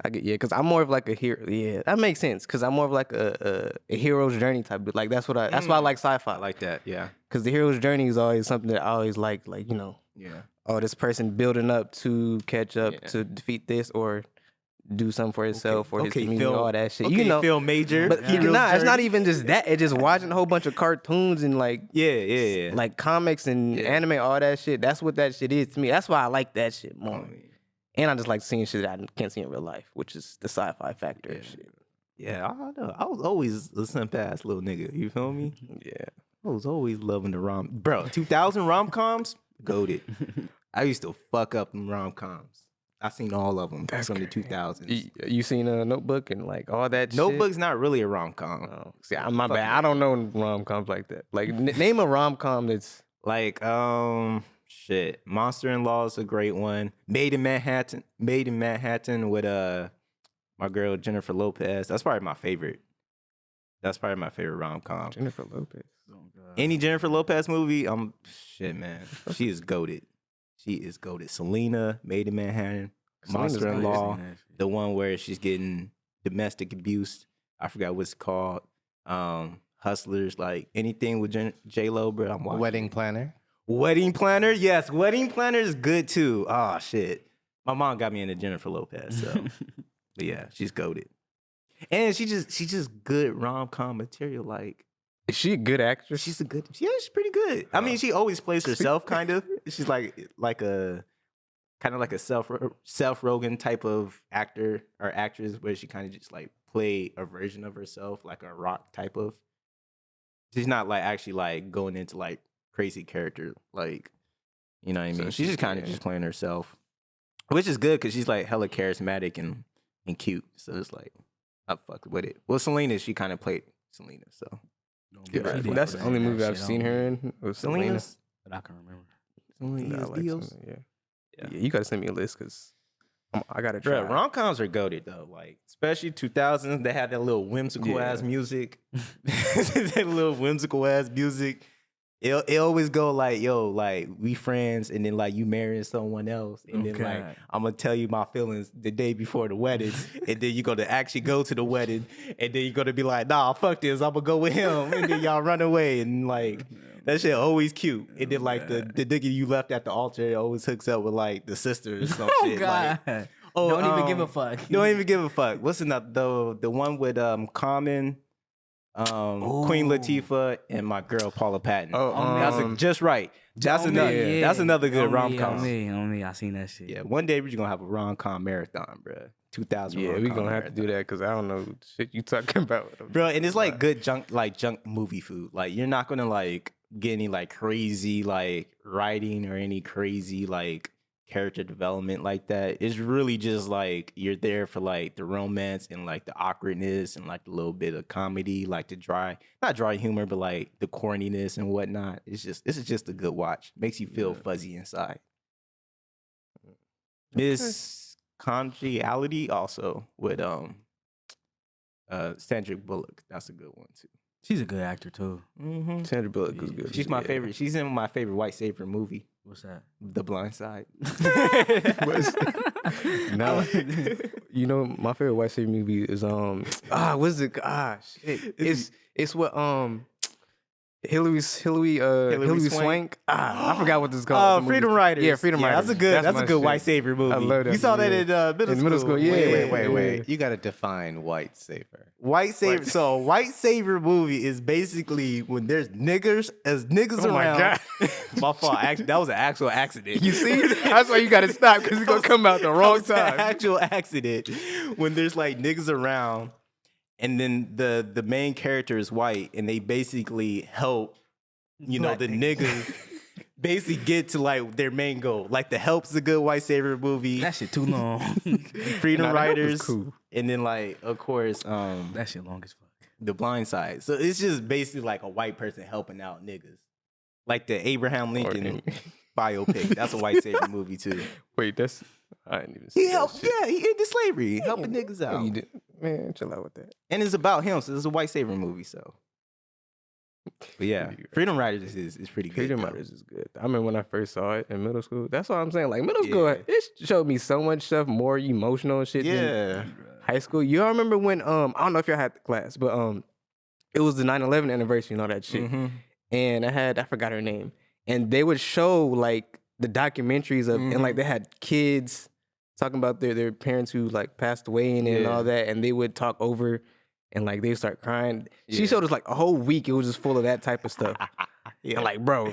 I get because I'm more of like a hero. Yeah, that makes sense. Because I'm more of like a hero's journey type. But like that's why I like sci-fi. I like that. Yeah. Because the hero's journey is always something that I always like Yeah. oh, this person building up to catch up Yeah. to defeat this or do something for himself or his community, film, all that shit. Okay, film major. But hero's it's not journey. even just that. It's just watching a whole bunch of cartoons and like Yeah. like comics and anime, all that shit. That's what that shit is to me. That's why I like that shit more. And I just like seeing shit that I can't see in real life, which is the sci-fi factor and shit. Yeah, I don't know. I was always a simp ass little nigga. You feel me? Yeah. I was always loving the bro. 2000 rom coms, goated. I used to fuck up them rom coms. I seen all of them from the 2000s. You seen a Notebook and like all that shit? Notebook's not really a rom com. Oh, see, my bad. I don't know rom-coms like that. Like, name a rom-com that's... Like, shit. Monster in Law is a great one. Made in Manhattan with my girl Jennifer Lopez. That's probably my favorite. That's probably my favorite rom com. Jennifer Lopez. Any Jennifer Lopez movie, shit, man. She is goated. She is goated. Selena, Made in Manhattan, Monster in Law, the one where she's getting domestic abuse. I forgot what's it called. Hustlers, like anything with J-Lo, bro. I'm watching. Wedding Planner. Wedding Planner, yes. Wedding Planner is good too. Oh shit, my mom got me into Jennifer Lopez, so but yeah, she's goated, and she just good rom com material. Like, Is she a good actress? she's she's pretty good. I mean, she always plays herself, kind of. She's like a kind of like a Seth Rogen type of actor or actress, where she kind of just like play a version of herself, like a rock type of. She's not like actually like going into like crazy character, like, you know what I mean? So She's just kind of just playing herself, which is good because she's like hella charismatic and cute. So it's like I fucked with it. Well, Selena, she kind of played Selena, so Yeah, that's the only movie I've seen her in. Was Selena. Selena's. But I can remember. Nah, I Selena's like Dios. Selena, yeah, you gotta send me a list because I gotta try. Bro, rom coms are goated though. Like, especially 2000s, they had that little whimsical ass music. That little whimsical ass music. It always go like, yo, like we friends, and then like you marrying someone else, and then like I'm gonna tell you my feelings the day before the wedding, and then you're gonna actually go to the wedding, and then you're gonna be like, nah, fuck this, I'm gonna go with him, and then y'all run away, and like that shit always cute, and then like the nigga you left at the altar always hooks up with like the sister or some shit. God. Like, Don't even give a fuck. Don't even give a fuck. What's the one with Common? Queen Latifah and my girl Paula Patton. That's just right. That's another good rom com. On me. I seen that shit. Yeah, one day we're just gonna have a rom com marathon, bro. 2000. Yeah, we gonna have to do that because I don't know what shit you talking about, bro. And it's like good junk movie food. Like you're not gonna like get any like crazy like writing or any crazy like character development like that. It's really just like you're there for like the romance and like the awkwardness and like a little bit of comedy, like the not dry humor, but like the corniness and whatnot. This is just a good watch. Makes you feel fuzzy inside. Miss Congeniality also with Sandra Bullock. That's a good one too. She's a good actor too. Mm-hmm. Sandra Bullock is good. She's my favorite. She's in my favorite white savior movie. What's that? The Blind Side. No, you know my favorite white savior movie is what's it? Shit. It's what Hillary Swank. I forgot what this is called. Freedom Riders. Yeah, Freedom Riders. That's a good white savior movie. I love that. You saw that in middle school. Yeah. Wait. You got to define white savior. White savior. So white savior movie is basically when there's niggers around. My God. My fault. That was an actual accident. You see? That's why you got to stop because it's gonna come out the wrong time. An actual accident when there's like niggas around. And then the main character is white, and they basically help, the niggas basically get to like their main goal. Like The Help's a good white savior movie. That shit too long. Freedom Riders, cool. And then like of course that shit long as fuck. The Blind Side. So it's just basically like a white person helping out niggas, like the Abraham Lincoln biopic. That's a white savior movie too. Wait, that's I didn't even see He that helped. shit. Yeah, he ended slavery, helping niggas Yeah, out. you did. Man, chill out with that. And it's about him, so it's a white savior movie. So, but yeah, Freedom Riders is pretty good. Freedom though. Riders is good. I remember when I first saw it in middle school. That's all I'm saying. Like middle school, Yeah. it showed me so much stuff, more emotional shit than Yeah, high school. Y'all remember when I don't know if y'all had the class, but it was the 9/11 anniversary and all that shit. Mhm. And I forgot her name. And they would show like the documentaries of and like they had kids talking about their parents who like passed away and Yeah. all that, and they would talk over and like they start crying. She Yeah. showed us like a whole week. It was just full of that type of stuff. Yeah. And like, bro,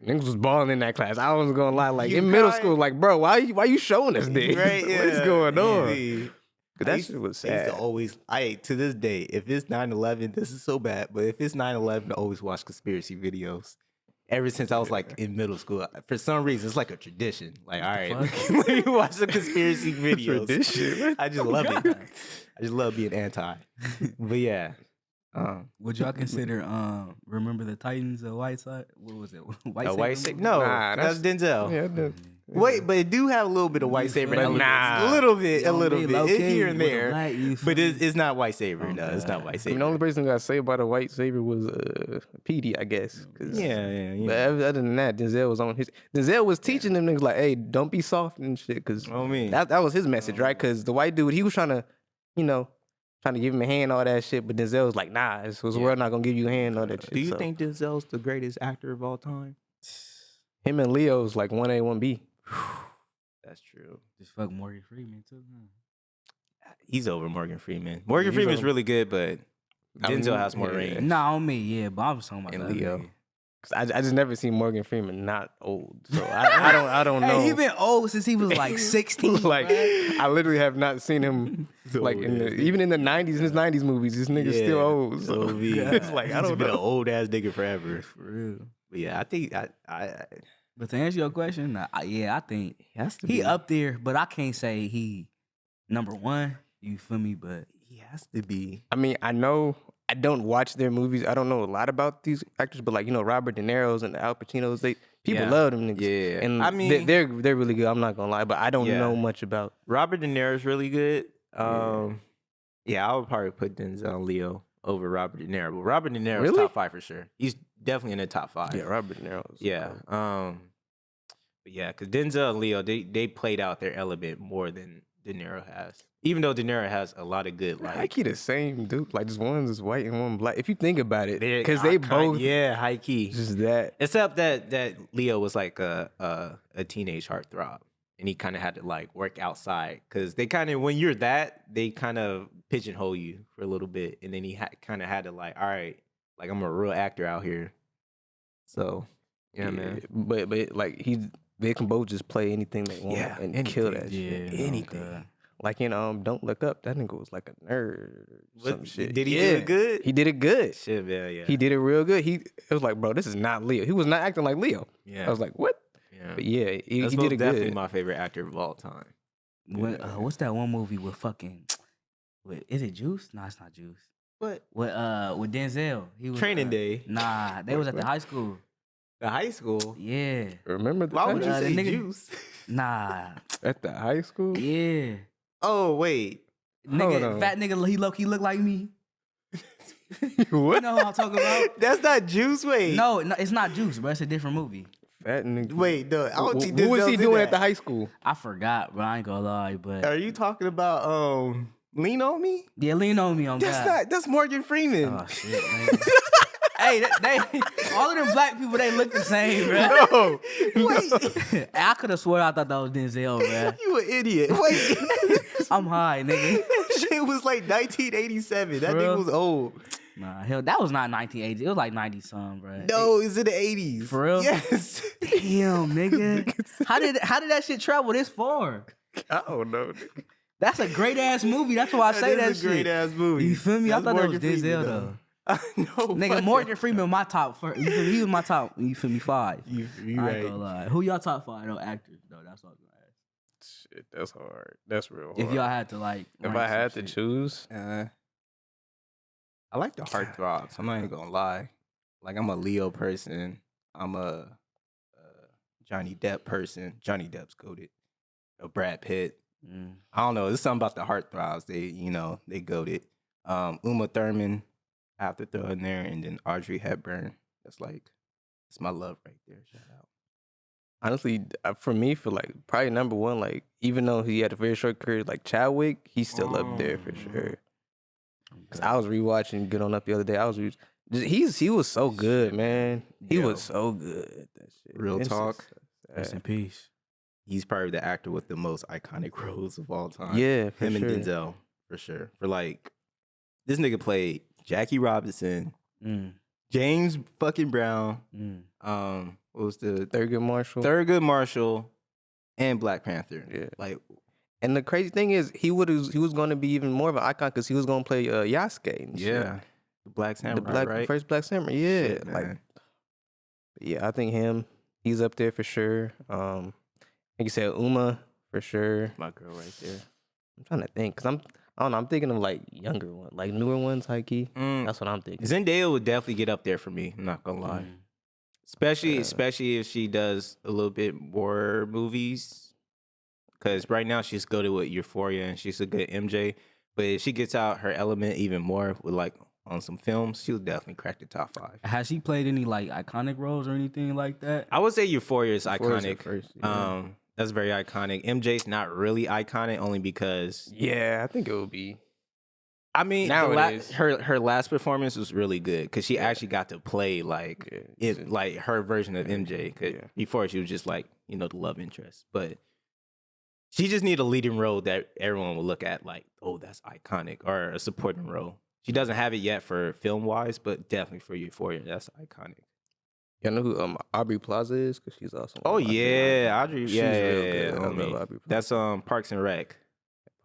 niggas was balling in that class. I wasn't gonna lie. Like You in middle cried? school, like, bro, why you showing us this? Right? Yeah. What's going on? Yeah. Cause that shit was I used sad. to always, to this day, if it's 9/11, this is so bad, but if it's 9/11, I always watch conspiracy videos. Ever since I was like in middle school, for some reason, it's like a tradition. Like, all right, let me watch some conspiracy videos. Tradition? I just love it. I just love being anti. But yeah. Would y'all consider Remember the Titans a white side? What was it? White A Savior white movie? no, Nah, that's Denzel. Yeah, that- Wait, but it do have a little bit of white savior feel me? elements. Nah. A little bit, You know a little what I bit. mean? It's Low-key here and with a there. black, you But feel me? it's not white savior. Oh, No, it's not God. white I mean, savior. the only person I gotta say about a white savior was Petey, I guess. 'Cause- Yeah. But other than that, Denzel was on his. Denzel was teaching them niggas like, "Hey, don't be soft and shit." Cause Oh, me. that was his message, right? Cause the white dude, he was trying to, trying to give him a hand, all that shit. But Denzel was like, "Nah, this world not gonna give you a hand, all that shit." Do you So, think Denzel's the greatest actor of all time? him and Leo's like 1A, 1B? That's true. Just fuck Morgan Freeman too. Huh? He's over Morgan Freeman. Morgan he's Freeman's over- really good, but I mean, Denzel has more yeah. range. Nah, on me, yeah, but I was talking about And the other Leo. nigga. 'Cause I just never seen Morgan Freeman not old, so I don't know. Hey, he been old since he was like 16. like bruh. I literally have not seen him like even in the 90s, in his 90s movies. This nigga's still old. So it's like I don't been an know. old ass nigga forever. For real. But yeah, I think I But to answer your question, I think he has to he be up there, but I can't say he number one. You feel me? But He has to be. I mean, I know I don't watch their movies. I don't know a lot about these actors, but like Robert De Niro's and the Al Pacinos, people Yeah. love them niggas. Yeah. and I mean- they're really good. I'm not gonna lie, but I don't Yeah. know much about. Robert De Niro's really good. Yeah, I would probably put Denzel and Leo over Robert De Niro. But Robert De Niro's Really? top 5 for sure. He's definitely in the top 5. Yeah, Robert De Niro's. Yeah. But yeah, because Denzel and Leo, they played out their element more than De Niro has. Even though De Niro has a lot of good, I like, keep the same dude. Like just one's is white and one black. If you think about it, they're because they both high key. just that. Except that Leo was like a teenage heartthrob, and he kind of had to like work outside because they kind of, when you're that, they kind of pigeonhole you for a little bit, and then he kind of had to like, all right, like I'm a real actor out here. So yeah, man. But like they can both just play anything they want Yeah, and kill anything. that yeah, shit. no, anything. God. Like in Don't Look Up, that nigga was like a nerd. Or some What- shit. did he do Yeah. it good? He did it good. Shit, yeah. He did it real good. It was like, bro, this is not Leo. He was not acting like Leo. Yeah. I was like, what? yeah. But yeah, he That's did it definitely good. my favorite actor of all time. What's that one movie with fucking? Is it Juice? No, it's not Juice. What? With Denzel, he was Training Day. Nah, they was at the high school. The high school. Yeah, Remember the Why time would you the say nigga- juice? nah, at the high school? yeah. Oh wait. Hold Nigga, on. fat nigga, he look like me. You What? know who I'm talking about? That's not juice. Wait. No, it's not Juice, bro. It's a different movie. Fat nigga. Wait. No. I don't think What was Denzel's he in doing that. at the high school? I forgot, bro. I ain't gonna lie, but Are you talking about Lean on Me? yeah, lean on me on That's God. not. That's Morgan Freeman. Oh shit, man. Hey, they all of them black people, they look the same, bro. No. Wait. I could have swore I thought that was Denzel, bro. You an idiot. Wait. I'm high, nigga. Shit was like 1987. That For nigga real? was old. Nah, hell, that was not 1980. It was like 90 something, bro. No, it's in the 80s. For real? Yes. Damn, nigga. How did that shit travel this far? I don't know. That's a great ass movie. That's why I say that is a great shit. ass movie. You feel me? I That's thought that was Morgan Freeman, Denzel though. No, Nigga, fuck Morgan Freeman, my top. You feel me? He was my top. You feel me? 5. You I ain't right. gonna lie. Who y'all top 5 though? Actors though. That's what I'm gonna ask. Shit, that's hard. That's real hard. If y'all had to like, If rank I some had to shit. choose, I like the heartthrobs. I'm not even gonna lie. Like I'm a Leo person. I'm a Johnny Depp person. Johnny Depp's goated. Brad Pitt. Mm. I don't know. There's something about the heartthrobs. They goated. Uma Thurman, I have to throw in there, and then Audrey Hepburn. That's my love right there. Shout out. Honestly, for me, for like probably number one, like even though he had a very short career, like Chadwick, he's still up there for sure. Cause I was rewatching Get On Up the other day. He was so good, man. He was so good. That shit. Real talk. Rest in peace. He's probably the actor with the most iconic roles of all time. Yeah, for him sure. and Denzel for sure. For like, this nigga played Jackie Robinson, James fucking Brown. What was the Thurgood Marshall, and Black Panther. Yeah. Like, and the crazy thing is, he was going to be even more of an icon because he was going to play Yasuke. And shit. The Black Samurai, right? First Black Samurai. Yeah, Shit, man. I think he's up there for sure. Like you said, Uma for sure. My girl right there. I'm trying to think because I don't know. I'm thinking of like younger ones, like newer ones, high key. That's what I'm thinking. Zendaya would definitely get up there for me. I'm not gonna lie. Especially if she does a little bit more movies. Because right now she's good with Euphoria and she's a good MJ. But if she gets out her element even more with like on some films, she'll definitely crack the top 5. Has she played any like iconic roles or anything like that? I would say Euphoria is Euphoria's iconic. her first, yeah. That's very iconic. MJ's not really iconic only because Yeah, I think it would be. I mean, Now it is. her last performance was really good because she actually got to play like like her version of MJ. 'Cause before she was just like the love interest, but she just need a leading role that everyone will look at like, oh, that's iconic, or a supporting role. She doesn't have it yet for film wise, but definitely for Euphoria, that's iconic. Y'all know who Aubrey Plaza is? Because she's awesome. Oh yeah, Audrey. She's Yeah, real good. I homie. love Aubrey Plaza. That's Parks and Rec.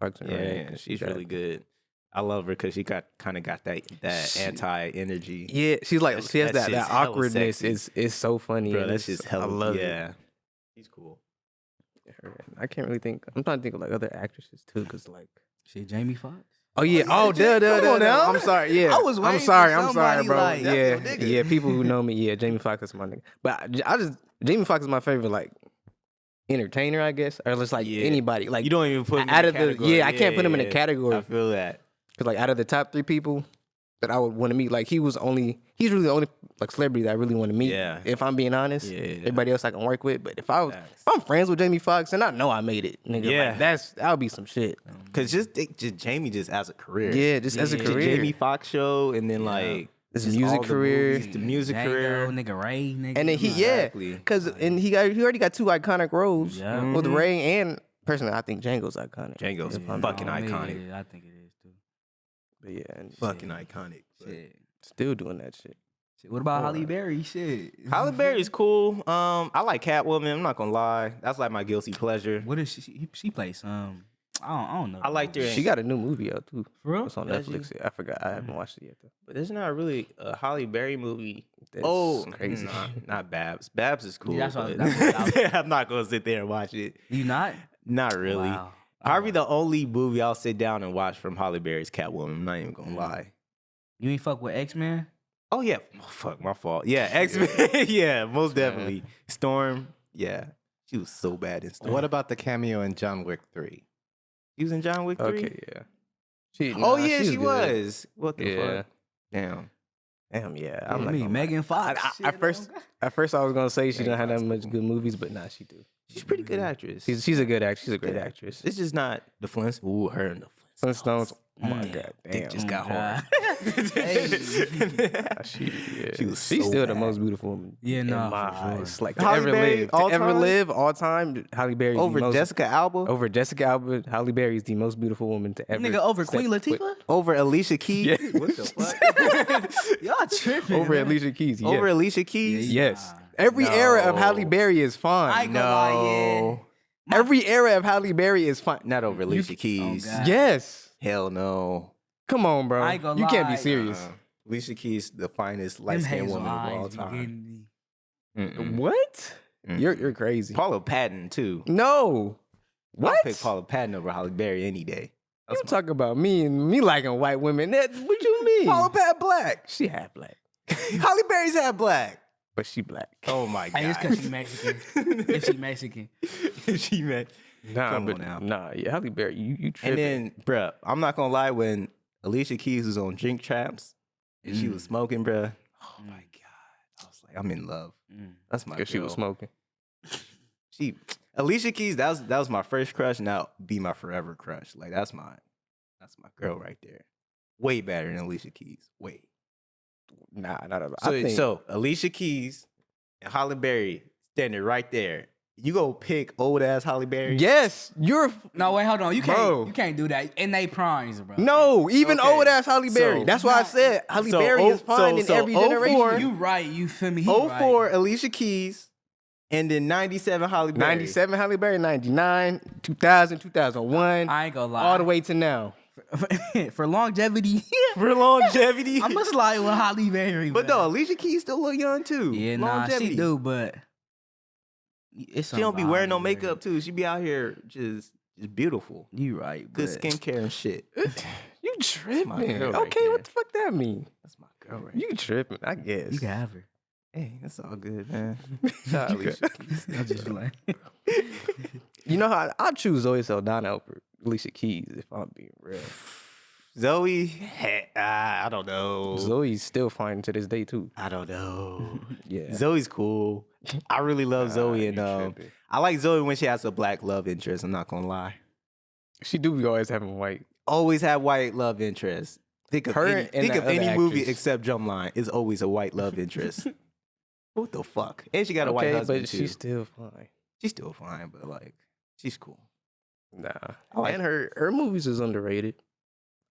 Parks and Rec. She's really good. I love her because she kind of got that anti energy. Yeah, she's like she has that that shit's hella awkwardness. sexy. It's so funny. Bro, and that's just hella. I love it. Yeah, she's cool. I can't really think. I'm trying to think of like other actresses too, because like. Shit, Jamie Foxx. Oh yeah. Oh, duh. now. I'm sorry. Yeah. I was I'm waiting sorry. for I'm sorry, somebody bro. like, that's your nigga. Yeah. People who know me. Yeah. Jamie Foxx is my nigga. But Jamie Foxx is my favorite like entertainer, I guess, or just like anybody. Like You don't even put him out in of the category. I can't put him in a category. I feel that. Cause like out of the top 3 people that I would want to meet, like he's really the only like celebrity that I really want to meet. Yeah. If I'm being honest. Yeah. Everybody else I can work with. But if I'm Facts. friends with Jamie Foxx, and I know I made it, nigga. Yeah. Like, that would be some shit. Cause just Jamie just as a career. Yeah, just as a The career. Jamie Foxx show, and then like His just music all the career. movies, the music Django, career. nigga Ray, nigga. And then Exactly. cause he already got 2 iconic roles Yeah. with Ray, and personally I think Django's iconic. Django's Yeah, fucking no, iconic. Yeah, I think it is too. But yeah, and Fucking iconic. Shit. still doing that shit. Shit. What about Halle Berry? Shit. Halle Berry's cool. I like Catwoman. I'm not gonna lie. That's like my guilty pleasure. What is she? She plays some. I don't know. I liked her. She got a new movie out too. For real? It's on Does Netflix. I forgot. I haven't watched it yet though. But there's not really a Halle Berry movie. That's crazy. Nah, not Babs. Babs is cool. Yeah, that's what- but that's what I was- I'm not gonna sit there and watch it. You not? Not really. Wow. Probably the only movie I'll sit down and watch from Halle Berry is Catwoman. I'm not even gonna lie. You ain't fuck with X-Men? Oh yeah, oh, fuck, my fault. Yeah, X-Men. Yeah, most definitely. Storm. Yeah, she was so bad in Storm. What about the cameo in John Wick 3? She was in John Wick 3? Okay, yeah. She, Oh nah, yeah, she's she good. was. What the Yeah. fuck? Damn. Damn, yeah. I I'm not mean, gonna Megan lie. Fox. At first, I was gonna say she Megan don't have that Fox much cool. good movies, but nah, she do. She's a pretty good actress. She's a good actress. She's a great actress. It's just not the Flintstones. Ooh, her and the Flintstones. Flintstones. Oh my Mm. god, Dick damn. just got God. hard. She's so still the bad. most beautiful woman. Yeah, in nah, my for sure. eyes. Like Halle to ever Berry, live, all to ever time? live all time. Halle Berry Over the most, Jessica Alba? Over Jessica Alba. Halle Berry is the most beautiful woman to ever. Nigga over step Queen foot- Latifah? Over Alicia Keys? Yeah. What the fuck? Y'all tripping. Over man. Alicia Keys. Yeah. Over Alicia Keys? Yes. Nah. Every era of No. Halle Berry is I fine. ain't gonna lie, yeah. Every era of Halle Berry is fine. Not over Alicia Keys. God. Yes. Hell no. Come on, bro. I ain't gonna You can't be lie. serious. Alicia Keys, the finest Them light-skinned hazel woman of all eyes be time. getting me. Mm-mm. What? Mm-mm. You're crazy. Paula Patton, too. No. I'll What? pick Paula Patton over Halle Berry any day. You talking about me liking white women? What you mean? Paula Patton black. She half black, Halle Berry's half black. but she black. Oh my god. Hey, it's because she Mexican. If she Mexican. she meant Nah, Come but on now. nah, yeah, Halle Berry, you And tripping. then, bruh, I'm not gonna lie, when Alicia Keys was on Drink Champs and she was smoking, bruh, oh my God. I was like, I'm in love. That's my girl. Because she was smoking. Alicia Keys, that was my first crush, and that'll be my forever crush. Like that's my girl right there. Way better than Alicia Keys. Way. Nah, not at all. So, I think, so Alicia Keys and Halle Berry standing right there. You go pick old ass Halle Berry? yes, you're No, wait, hold on. You Bro. can't do that. In they primes, bro. no, even Okay. old ass Halle Berry. So- That's why I said Halle So, Berry is fine in so every 04 generation. You right. You feel me? He 04 right. Alicia Keys, and then 97 Halle Berry. 97 Halle Berry, 99, 2000, 2001, I ain't gonna lie. all the way to now. For longevity, For longevity. I'm gonna slide with Halle Berry. But no, Alicia Keys still look young too. yeah, nah, Longevity. she do, but it's She don't something be about wearing no Halle Berry. makeup too. She be out here just beautiful. You right. Good but skincare and shit. You tripping. girl right Okay, there. what the fuck that mean? That's my girl right You tripping, I guess. You can have her. Hey, that's all good, man. Shout out Alicia Keys. I'm just like, You know how I choose Zoe Saldana over Alicia Keys, if I'm being real. Zoe, I don't know. Zoe's still fine to this day, too. I don't know. Yeah. Zoe's cool. I really love Zoe, and tripping. I like Zoe when she has a black love interest. I'm not gonna lie. She do be always having white. Always have white love interest. Think of Her any, and think that of other any movie actress. except Drumline. It's always a white love interest. What the fuck? And she got a white Okay, husband but too. she's still fine. She's still fine, but like she's cool. Nah. like and her movies is underrated.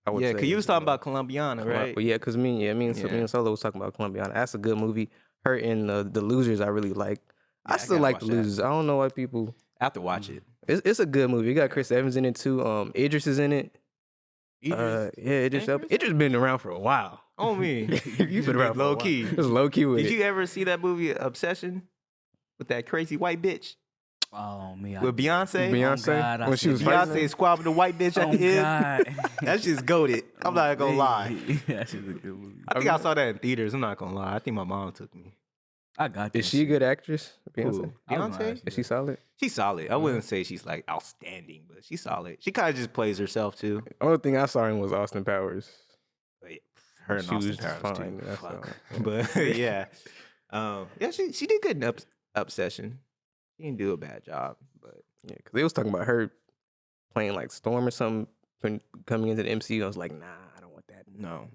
I would Yeah, say, because you was talking about Colombiana, right? But yeah, because me and Yeah. Solo was talking about Colombiana. That's a good movie. Her and the Losers I really like. Yeah, I I still gotta like watch the that. Losers. I don't know why people. I have to watch it. It's a good movie. You got Chris Evans in it too. Idris is in it. Idris? Yeah, Idris. Idris? Idris been around for a while. On me. You've been around for a low while. key. It's low key with Did it. you ever see that movie Obsession with that crazy white bitch oh me, with Beyonce? Beyonce God, I when she said was fighting. Beyonce squabbling the white bitch at Oh the end. God, That's just goated. I'm not gonna lie. That's just a good movie. I think I saw that in theaters. I'm not gonna lie. I think my mom took me. I got this. Is she a good actress? Beyonce. Who? I was gonna Beyonce? ask you Is she solid? She's solid. I wouldn't say she's like outstanding, but she's solid. She kind of just plays herself too. Only thing I saw in was Austin Powers. But her and She Austin was just Powers fine, too. that's Fuck. all. But yeah, yeah, she did good in Obsession. She didn't do a bad job, but Yeah, because they was talking about her playing like Storm or something coming into the MCU. I was like, nah, I don't want that. no,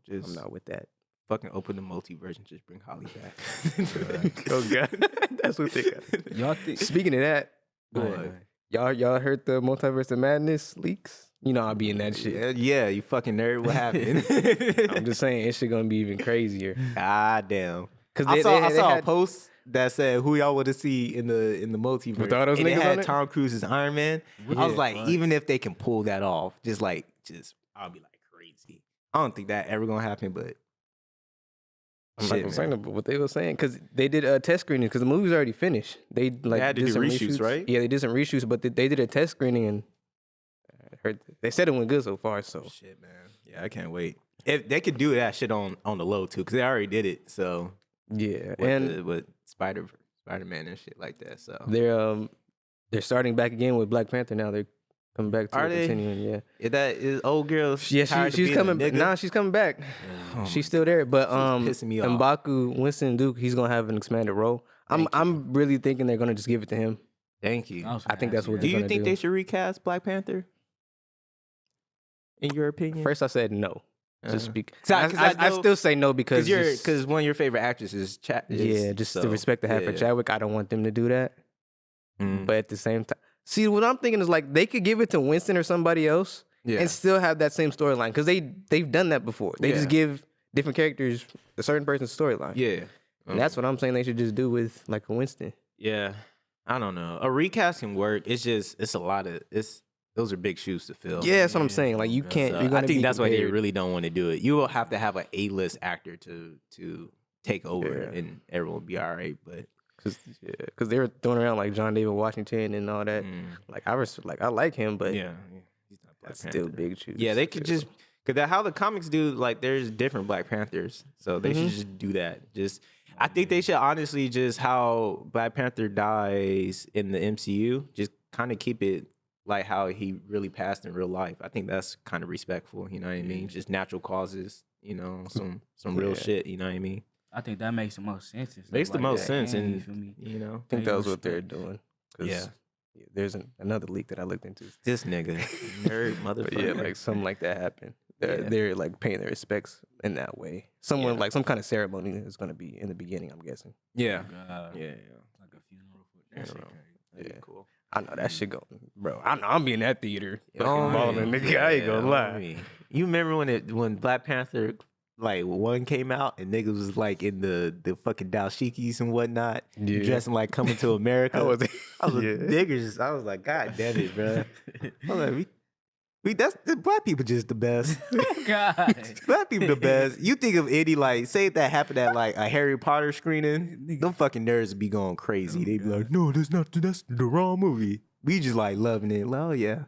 just I'm not with that. fucking open the multiverse and just bring Holly back. Oh god, that's what they got. Y'all think? Speaking of that, Go ahead, What? go ahead. y'all heard the Multiverse of Madness leaks? You know I'll be in that shit. Yeah, you fucking nerd. What happened? I'm just saying, it's shit gonna be even crazier. God damn. Cause I saw a had- post that said who y'all want to see in the multiverse. With all those and it niggas had on it? Tom Cruise as Iron Man. I was like, fuck. even if they can pull that off, just I'll be like crazy. I don't think that ever gonna happen, but I'm not shit, gonna say man. no, but what they were saying, because they did a test screening, because the movie's already finished. They like had to did do some reshoots, right? Yeah, they did some reshoots, but they did a test screening and they said it went good so far. So Shit, man. Yeah, I can't wait. If they could do that shit on the low too, because they already did it. So yeah, with Spider-Man and shit like that. So they're starting back again with Black Panther now. They're coming back to Are they? continuing. Yeah, if that is old girl. yeah, tired of she's being a coming. nigga? Nah, she's coming back. Oh She's still there, but She's pissing me off. M'Baku, Winston Duke, he's gonna have an expanded role. I'm really thinking they're gonna just give it to him. Thank you. was I think gonna that's ask what Do that. you gonna think do. they should recast Black Panther? In your opinion? First, I said no. Just Uh-huh. because 'Cause I know- still say no because because one of your favorite actresses is yeah, just the respect I have for yeah. Chadwick, I don't want them to do that. Mm. But at the same time, see, what I'm thinking is like they could give it to Winston or somebody else Yeah. and still have that same storyline because they've done that before. They just Yeah. give different characters a certain person's storyline. Yeah. And that's what I'm saying they should just do with like a Winston. Yeah. I don't know. A recast can work. It's a lot of those are big shoes to fill. Yeah, that's what I'm saying. Like you can't. So You're gonna I think be that's why they compared. really don't want to do it. You will have to have an A-list actor to take over, Yeah. and everyone will be all right. But Because they were throwing around like John David Washington and all that. Like I like him, but yeah, he's not Black that's still Panther. big shoes. Yeah, they could to just because how the comics do. Like, there's different Black Panthers, so they Mm-hmm. should just do that. Just I think they should honestly just how Black Panther dies in the MCU. Just kind of keep it like how he really passed in real life. I think that's kind of respectful. You know what I mean? Just natural causes. You know, some real shit. You know what I mean? I think that makes the most sense. Makes the most sense, you and feel me? you know, I think Pay that was what they're respect. doing. 'Cause, Yeah. There's another leak that I looked into. this nigga nerd But motherfucker. yeah, like something like that happened. Yeah. They're like paying their respects in that way. Someone like some kind of ceremony is going to be in the beginning, I'm guessing. yeah, God, yeah, like a funeral for that shit Funeral. crazy. Yeah. cool. I know that shit going, bro. I know I'm be in that theater. Fucking Oh, balling, man. nigga. I ain't gonna Yeah, lie. me. You remember when Black Panther like 1 came out and niggas was like in the fucking dashikis and whatnot, Yeah. dressing like Coming to America. I was, yeah. Niggas. I was like, God damn it, bro. I was like, we that's the black people just the best. God. Black people the best. You think of any like say if that happened at like a Harry Potter screening, them fucking nerds would be going crazy. They'd be like, no, that's the wrong movie. We just like loving it. Like, oh yeah.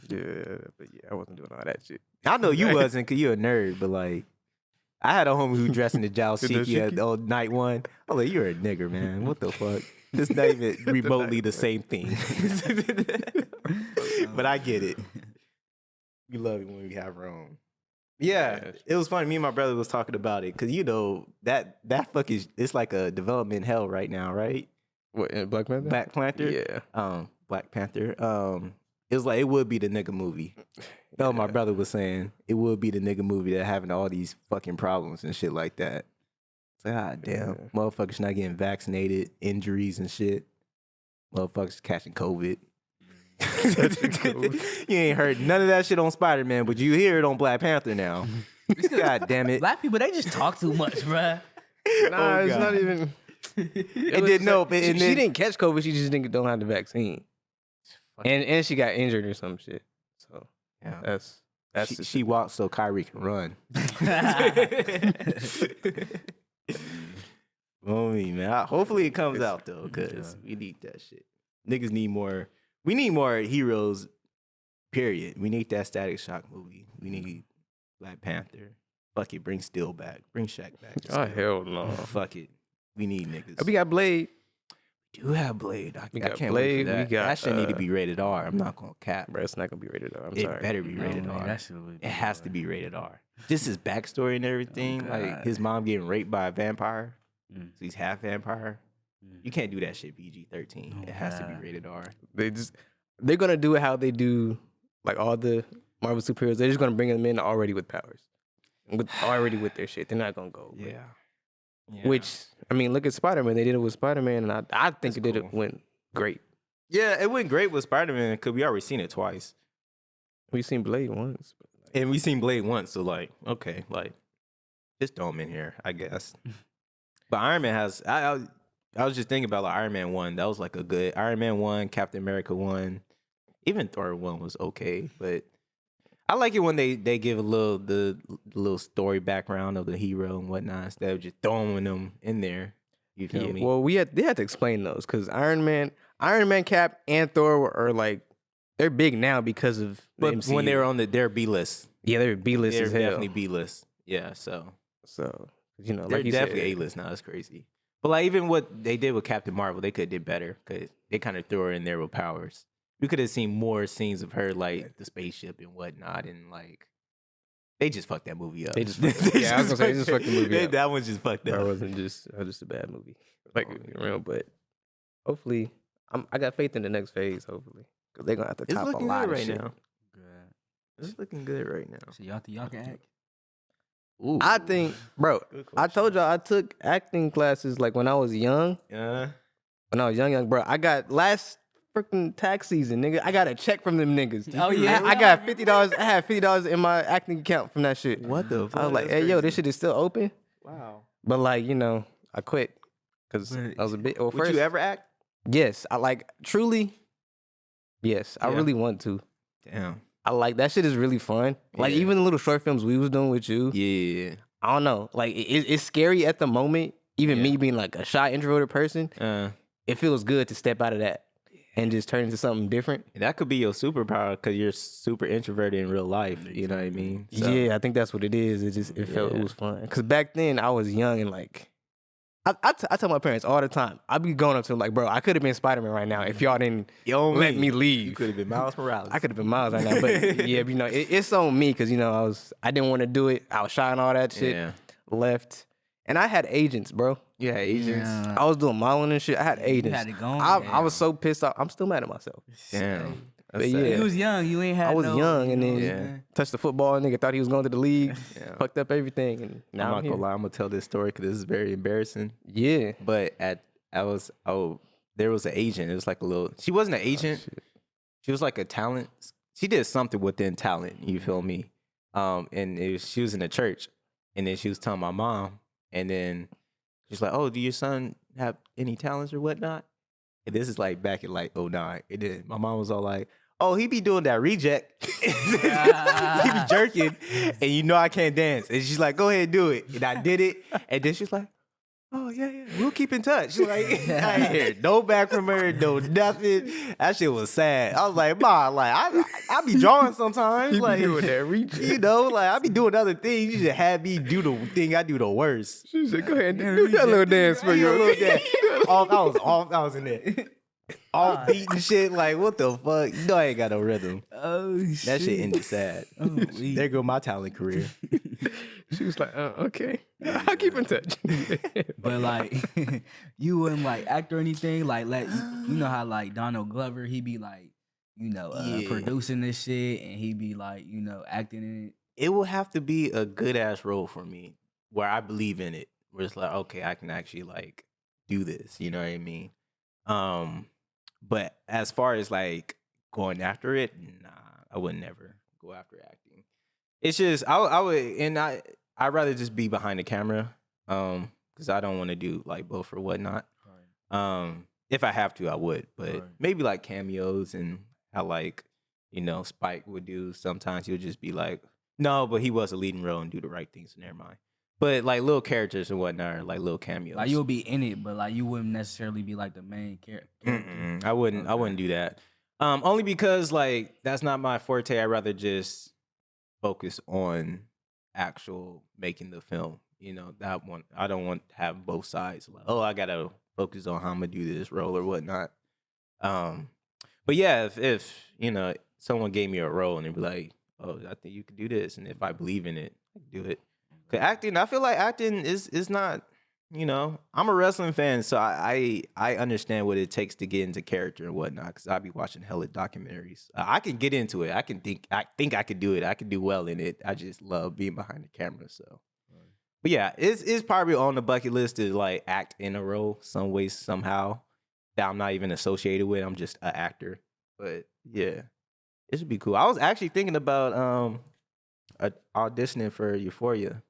yeah, but yeah, I wasn't doing all that shit. I know you wasn't because you're a nerd, but like I had a homie who dressed in the dashiki? dashiki at old night one. I was like, you're a nigger, man. What the fuck? It's not even remotely the same thing. But I get it. We love it when we have our own. Yeah, it was funny. Me and my brother was talking about it because you know that fuck is it's like a development hell right now, right? What, in Black Panther? Black Panther. Yeah. Black Panther. It was like it would be the nigga movie. That's what my brother was saying. It would be the nigga movie that having all these fucking problems and shit like that. It's like, God damn, Yeah. motherfuckers not getting vaccinated, injuries and shit. Motherfuckers catching COVID. You ain't heard none of that shit on Spider-Man, but you hear it on Black Panther now. God damn it. Black people, they just talk too much, bruh. Nah, it's God. not even. It didn't know, but She and then, didn't catch COVID. She just don't have the vaccine, and she got injured or some shit. So yeah. that's She walks so Kyrie can run. Man. Hopefully it comes out though, because we need that shit. Niggas need more. We need more heroes. Period. We need that Static Shock movie. We need Black Panther. Fuck it, bring Steel back. Bring Shaq back. Oh Steel. hell no. Fuck it. We need niggas. We got Blade. do have Blade. I got can't Blade, wait for that. we got, that shit need to be rated R. I'm not gonna cap. Bro, it's not gonna be rated R. I'm It sorry. better be rated man, R. that shit would be It has to be rated R. Just his backstory and everything. like God. his mom getting raped by a vampire. Mm. So he's half vampire. Mm. You can't do that shit PG-13. Oh, it has to God. be rated R. They're gonna do it how they do like all the Marvel superheroes. They're just gonna bring them in already with powers, already with their shit. They're not gonna go. with- Which I mean, look at Spider-Man. They did it with Spider-Man, and I think That's it went great. Yeah, it went great with Spider-Man because we already seen it twice. We seen Blade once. But like, And we seen Blade once, so like, okay, like, just throw him in here, I guess. But Iron Man has, I was just thinking about like Iron Man 1. That was like a good, Iron Man 1, Captain America 1. Even Thor 1 was okay, but I like it when they give the little story background of the hero and whatnot instead of just throwing them in there. You feel yeah, me? well, they had to explain those because Iron Man, Cap, and Thor are like they're big now because of the but MCU. when they were on their B list, yeah, they're B-list they're as hell. definitely B list. Yeah, so. So you know, They're like you definitely said, A-list now. That's crazy. But like even what they did with Captain Marvel, they could have did better because they kind of threw her in there with powers. We could have seen more scenes of her like the spaceship and whatnot, and like they just fucked that movie up. They just fucked- yeah, I was gonna say, they just fucked the movie up. That one just fucked That up. wasn't just a bad movie. Like real, but hopefully, I got faith in the next phase. Hopefully, because they're gonna have to It's top a looking lot good of right shit. now. It's looking good right now. So y'all think y'all can act? Ooh. I think, bro. Good I told question. y'all I took acting classes like when I was young. Yeah. When I was young, bro. I got last freaking tax season, nigga. I got a check from them niggas. Oh, yeah? I got $50. I had $50 in my acting account from that shit. What the fuck? I was like, That's hey, yo, this crazy. shit is still open. Wow. But like, you know, I quit because But- I was a bit. Well, Would first, you ever act? yes, I like truly. Yes, I Yeah. really want to. Damn. I like that shit is really fun. Like Yeah. even the little short films we was doing with you. Yeah. I don't know. Like it's scary at the moment. Even Yeah. me being like a shy introverted person, Uh, it feels good to step out of that and just turn into something different. that could be your superpower because you're super introverted in real life. You know what I mean? So, Yeah, I think that's what it is. It felt it Yeah. was fun. Cause back then I was young and like I tell my parents all the time. I be going up to them like, bro, I could have been Spider-Man right now if y'all didn't let me leave. You could have been Miles Morales. I could have been Miles right now, but yeah, you know, it's on me because you know I didn't want to do it. I was shy and all that shit. Yeah. Left, and I had agents, bro. Yeah, agents. Yeah. I was doing modeling and shit. I had agents. had it going? I was so pissed off. I'm still mad at myself. Damn. But That's yeah. sad. You was young. You ain't had. I was no, young, and you know then what I'm saying? touched the football. Nigga thought he was going to the league. Yeah. Fucked up everything, and now I'm not I'm gonna here. lie. I'm gonna tell this story because this is very embarrassing. Yeah. But there was an agent. It was like a little. She wasn't an agent. She was like a talent. She did something within talent. You feel me? And she was in the church, and then she was telling my mom, and then she's like, "Oh, do your son have any talents or whatnot?" And this is like back in like '09. And then my mom was all like, "Oh, he be doing that reject. He be jerking, and you know I can't dance." And she's like, "Go ahead and do it." And I did it, and then she's like, "Oh yeah, we'll keep in touch." She's like, I ain't hear no back from her, no nothing. That shit was sad. I was like, "Ma, like I be drawing sometimes, He be like doing that reject. you know, like I be doing other things. You just have me do the thing I do the worst." She said, "Go ahead and do that little dance for You you." know, look at I was in there. Off beat and shit. Like, what the fuck? You know I ain't got no rhythm. Oh shit. That shit ended sad. Oh, we- There go my talent career. She was like, "Okay, I'll keep in touch." But like, you wouldn't like act or anything. Like, you know how like Donald Glover, he be like, you know, Yeah. producing this shit, and he be like, you know, acting in it. It will have to be a good ass role for me where I believe in it. Where it's like, okay, I can actually like do this. You know what I mean? But as far as like going after it, nah, I would never go after acting. It's just I'd rather just be behind the camera, because I don't want to do like both or whatnot. If I have to, I would, but Right. maybe like cameos and how like, you know, Spike would do. Sometimes he'll just be like, no, but he was a leading role and do the right things, so never mind. But like little characters and whatnot, or like little cameos. Like you'll be in it, but like you wouldn't necessarily be like the main character. Mm-mm, I wouldn't do that. Only because like that's not my forte. I'd rather just focus on actual making the film. You know, that one I don't want to have both sides. Like, oh, I gotta focus on how I'm gonna do this role or whatnot. But yeah, if you know someone gave me a role and they'd be like, oh, I think you could do this, and if I believe in it, I can do it. 'Cause acting, I feel like acting is not. You know, I'm a wrestling fan, so I understand what it takes to get into character and whatnot. Because I be watching hella documentaries. I can get into it. I think I could do it. I could do well in it. I just love being behind the camera. So, but yeah, it's probably on the bucket list to like act in a role some way somehow that I'm not even associated with. I'm just an actor. But yeah, it should be cool. I was actually thinking about auditioning for Euphoria.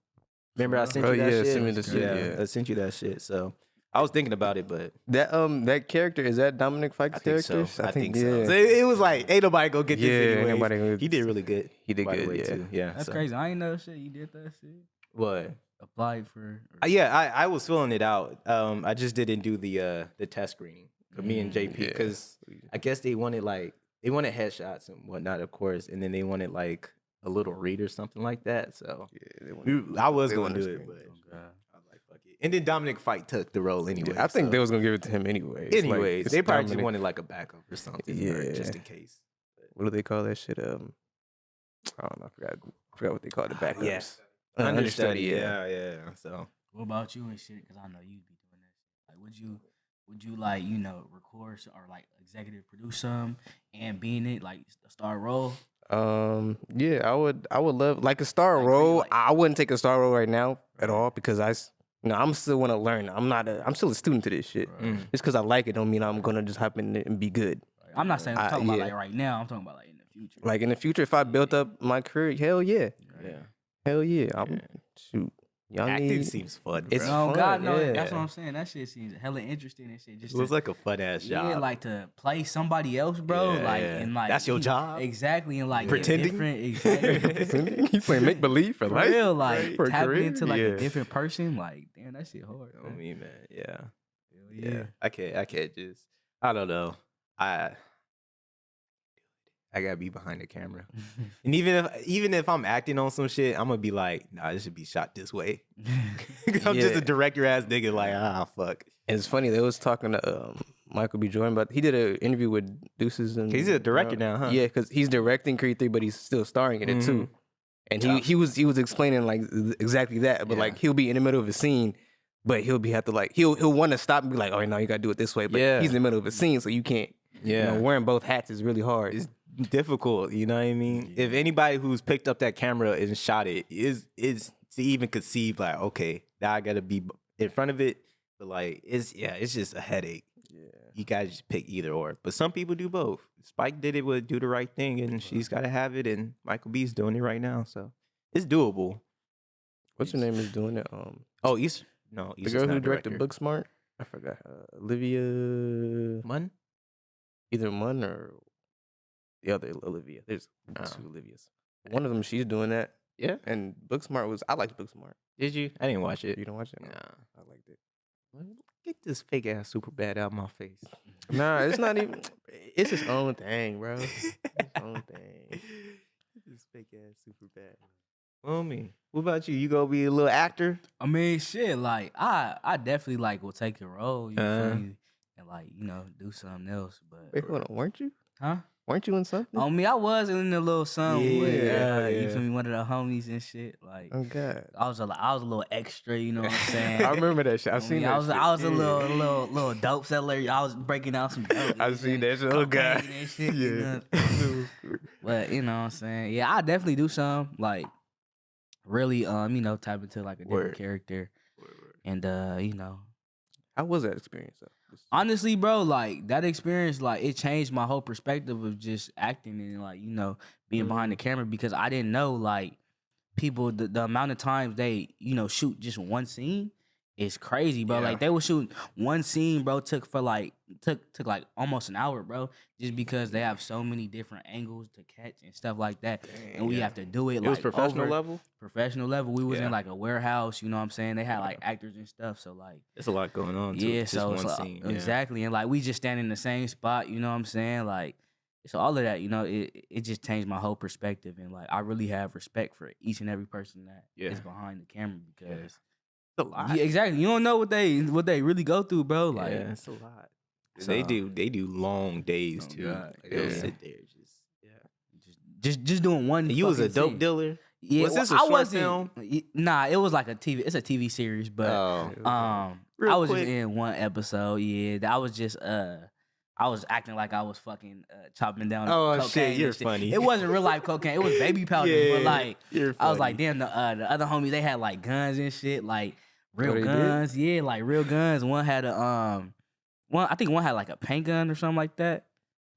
Remember I sent you that shit? send me the shit. Yeah. I sent you that shit. So I was thinking about it, but That character, is that Dominic Fike's I think character? so. I think so. yeah. So it was like, ain't nobody gonna get this Yeah, anyway. nobody gonna- He did really good. He did by the good, way, yeah. too. Yeah. That's so. crazy. I ain't know shit. You did that shit. What? Applied for. Yeah, I was filling it out. I just didn't do the test screening for me and JP yeah. because I guess they wanted headshots and whatnot, of course, and then they wanted like a little read or something like that. So I was gonna do it, but I was like, fuck it. And then Dominic Fike took the role anyway. I think so. they was gonna give it to him anyway. Anyways, they probably just wanted like a backup or something, or Yeah. just in case. What do they call that shit? I don't know. I forgot what they call the backups. Yes. Understudy. Yeah. So What about you and shit? Because I know you'd be doing that. Like, would you like, you know, record or like executive produce some and be in it, like a star role? Yeah, I would love like a star Like, role. like- I wouldn't take a star role right now at all because I'm still want to learn. I'm still a student to this shit. Just because I like it don't mean I'm gonna just hop in it and be good. I'm not saying I'm talking about yeah. like right now. I'm talking about like in the future. Like in the future, if I built up my career, hell yeah, yeah. Shoot. Y'all Acting need. seems fun, It's bro. Oh fun, God, no, yeah. that's what I'm saying. That shit seems hella interesting and shit. Just It looks to, like a fun ass job. yeah, like to play somebody else, bro. Yeah, like yeah. and like That's your job? exactly, and like Pretending? different, exactly. You playing make believe for For life? real, like For a tapping career? into like Yeah. a different person. Like, damn, that shit hard. I mean, man, yeah. Hell I can't just. I don't know. I gotta be behind the camera. And even if I'm acting on some shit, I'm gonna be like, nah, this should be shot this way. I'm just Yeah. a director ass nigga. Like, fuck. And it's funny, they was talking to Michael B. Jordan, but he did an interview with Deuces and He's a director now, huh? Yeah, because he's directing Creed 3, but he's still starring in it too. And he was explaining like exactly that, but like he'll be in the middle of a scene, but he'll have to like he'll want to stop and be like, oh no, you gotta do it this way. But he's in the middle of a scene, so you can't. Yeah, wearing both hats is really hard. It's difficult. You know what I mean? If anybody who's picked up that camera and shot it is to even conceive like, okay, now I gotta be in front of it. But like, it's just a headache. Yeah, you gotta just pick either or. But some people do both. Spike did it with Do the Right Thing, and she's gotta have it, and Michael B's doing it right now, so it's doable. What's her name is doing it? The girl who directed Booksmart. I forgot. Olivia Munn. Either Munn or the other Olivia. There's two Olivias. One of them, she's doing that. Yeah. And Booksmart I liked Booksmart. Did you? I didn't watch it. You don't watch it? Nah. I liked it. Get this fake ass super bad out of my face. Nah, it's not even. It's its own thing, bro. It's its own thing. Get this fake ass super bad. Well, me. What about you? You gonna be a little actor? I mean, shit. Like, I definitely like will take a role. You feel me? And like, do something else. But Wait, hold on. Weren't you? Huh? Weren't you in something? On me, I was in a little something with Yeah. you feel me, one of the homies and shit. Like, Oh God. I was a little extra, you know what I'm saying? I remember that shit. I've seen that. I was a little dope seller. I was breaking out some dope. I've seen that shit. Oh God. And shit, But you know what I'm saying? Yeah, I definitely do some like really type into like a different character. And How was that experience though? honestly, bro, like that experience, like it changed my whole perspective of just acting and like, being behind the camera because I didn't know like people the amount of times they, shoot just one scene is crazy, bro. Yeah. Like they were shooting one scene, bro, took like almost an hour, bro, just because they have so many different angles to catch and stuff like that. And we have to do it It like was professional over- level? Professional level. We was in like a warehouse, you know what I'm saying? They had like actors and stuff, so like There's a lot going on too. yeah, Just so one it's scene. exactly, and like we just stand in the same spot, you know what I'm saying? Like, so all of that, it just changed my whole perspective, and like I really have respect for each and every person that is behind the camera because It's a lot. yeah, exactly, you don't know what they really go through, bro. Like, Yeah, it's a lot. So- They do long days Oh, too. God. Like, they'll Yeah. sit there just doing one. And you was a fucking dope scene. dealer. Yeah, Was this a I short wasn't- film? Nah, it was like it's a TV series, but Real I was quick. just in one episode. Yeah, I was just I was acting like I was fucking chopping down. Oh, cocaine shit, and you're funny. It wasn't real life cocaine. It was baby powder. Yeah, but like you're I was funny. like, damn, the other homies they had like guns and shit, like real Oh, they did? guns. Yeah, like real guns. One had a I think one had like a paint gun or something like that.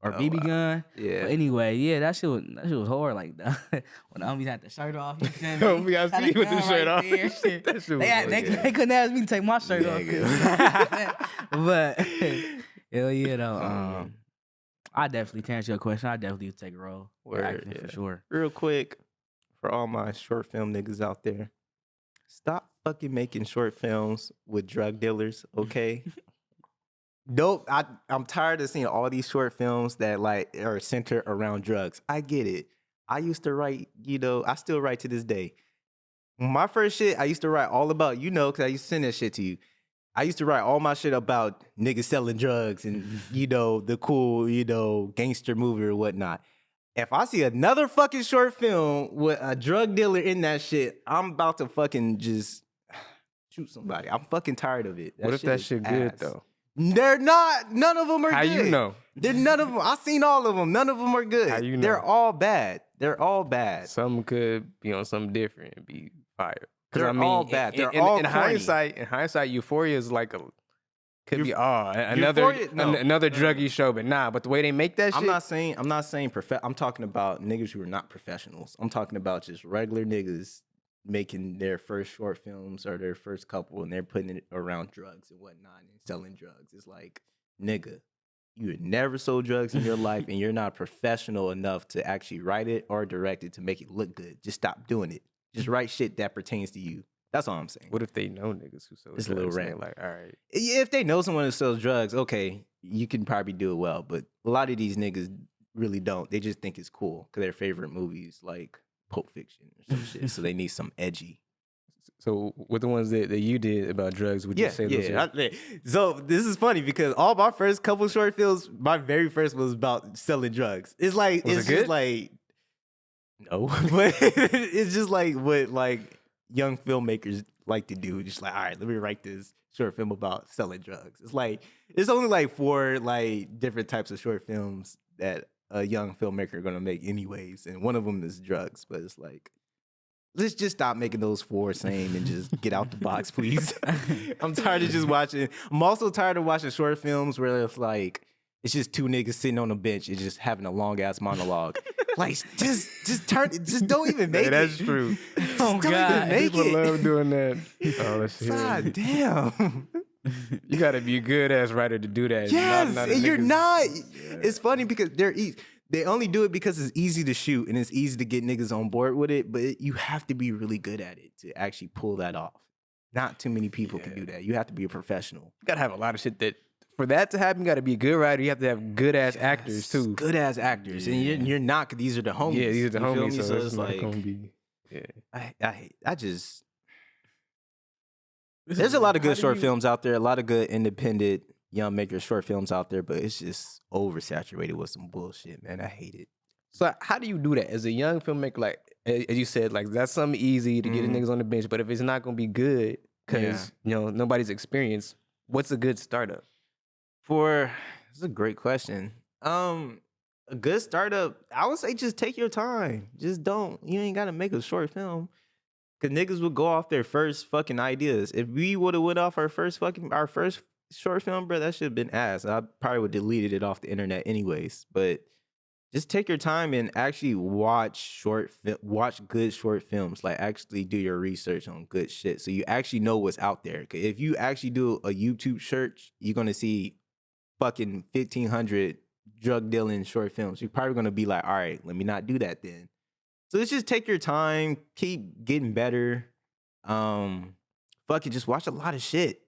Or BB gun. Yeah. But anyway, yeah, that shit was hard. Like when the homies had the shirt off, you feel me? Homie, I Had see a you with the gun shirt off. there, shit. That shit was They couldn't ask me to take my shirt off. But hell yeah, though. I definitely, to answer your question, I definitely would take a role. Word, Acting yeah. for sure. Real quick, for all my short film niggas out there, stop fucking making short films with drug dealers, okay? Dope. I'm tired of seeing all these short films that like are centered around drugs. I get it. I used to write, I still write to this day. My first shit, I used to write all about, because I used to send that shit to you. I used to write all my shit about niggas selling drugs and, the cool, gangster movie or whatnot. If I see another fucking short film with a drug dealer in that shit, I'm about to fucking just shoot somebody. I'm fucking tired of it. What if that is shit good ass. though? They're not. None of them are How good. you know? They're none of them. I've seen all of them. None of them are good. How you know? They're all bad. They're all bad. Some could be on something different and be fired. They're all bad. They're all in corny. hindsight, Euphoria is like another Euphoria- no. another druggy show, but nah. But the way they make that shit, I'm not saying I'm talking about niggas who are not professionals. I'm talking about just regular niggas making their first short films or their first couple, and they're putting it around drugs and whatnot and selling drugs. It's like, nigga, you had never sold drugs in your life, and you're not professional enough to actually write it or direct it to make it look good. Just stop doing it. Just write shit that pertains to you. That's all I'm saying. What if they know niggas who sell It's drugs? a little and they rant. like, all right, Yeah, if they know someone who sells drugs, okay, you can probably do it well. But a lot of these niggas really don't. They just think it's cool because their favorite movies like Pulp Fiction or some shit. So they need some edgy. So with the ones that you did about drugs, would you say those are... So this is funny because all my first couple short films, my very first was about selling drugs. It's like Was it's it just good? like no, but it's just like what like young filmmakers like to do. Just like, all right, let me write this short film about selling drugs. It's like it's only like 4 like different types of short films that a young filmmaker gonna make anyways, and one of them is drugs. But it's like, let's just stop making those 4 same and just get out the box, please. I'm tired of just watching. I'm also tired of watching short films where it's like it's just 2 niggas sitting on a bench and just having a long ass monologue. Like just don't even make it. That's true. Oh, Don't God. even make People it. love doing that. Oh, let's hear God it. damn. You gotta be a good ass writer to do that. Yes, Not a and you're niggas- not. It's funny because they only do it because it's easy to shoot and it's easy to get niggas on board with it, but you have to be really good at it to actually pull that off. Not too many people can do that. You have to be a professional. You gotta have a lot of shit that for that to happen. You gotta be a good writer. You have to have good ass actors too. Good ass actors. And you're not, because these are the homies. Yeah, these are the You feel homies. me? So it's it's not like, gonna be. Yeah. there's a lot of good short films out there, a lot of good independent young makers short films out there, but it's just oversaturated with some bullshit, man. I hate it. So how do you do that as a young filmmaker? Like as you said, like that's something easy to get the niggas on the bench. But if it's not gonna be good because nobody's experienced, what's a good startup? That's a great question. A good startup, I would say just take your time. Just you ain't gotta make a short film. Cause niggas would go off their first fucking ideas. If we would have went off our first short film, bro, that should have been ass. I probably would have deleted it off the internet anyways. But just take your time and actually watch good short films. Like actually do your research on good shit, so you actually know what's out there. 'Cause if you actually do a YouTube search, you're gonna see fucking 1,500 drug dealing short films. You're probably gonna be like, all right, let me not do that then. So let's just take your time, keep getting better. Just watch a lot of shit,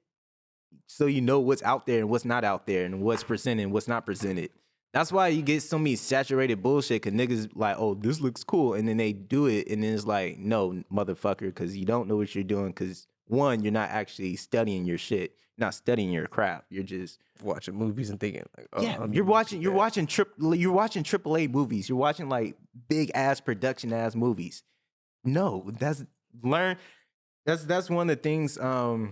so you know what's out there and what's not out there, and what's presented and what's not presented. That's why you get so many saturated bullshit, because niggas like, oh, this looks cool, and then they do it, and then it's like, no, motherfucker, because you don't know what you're doing, because one, you're not actually studying your shit, not studying your craft. You're just Watching movies and thinking like, oh, yeah, you're watching AAA movies. You're watching like big ass production ass movies. No, that's one of the things. I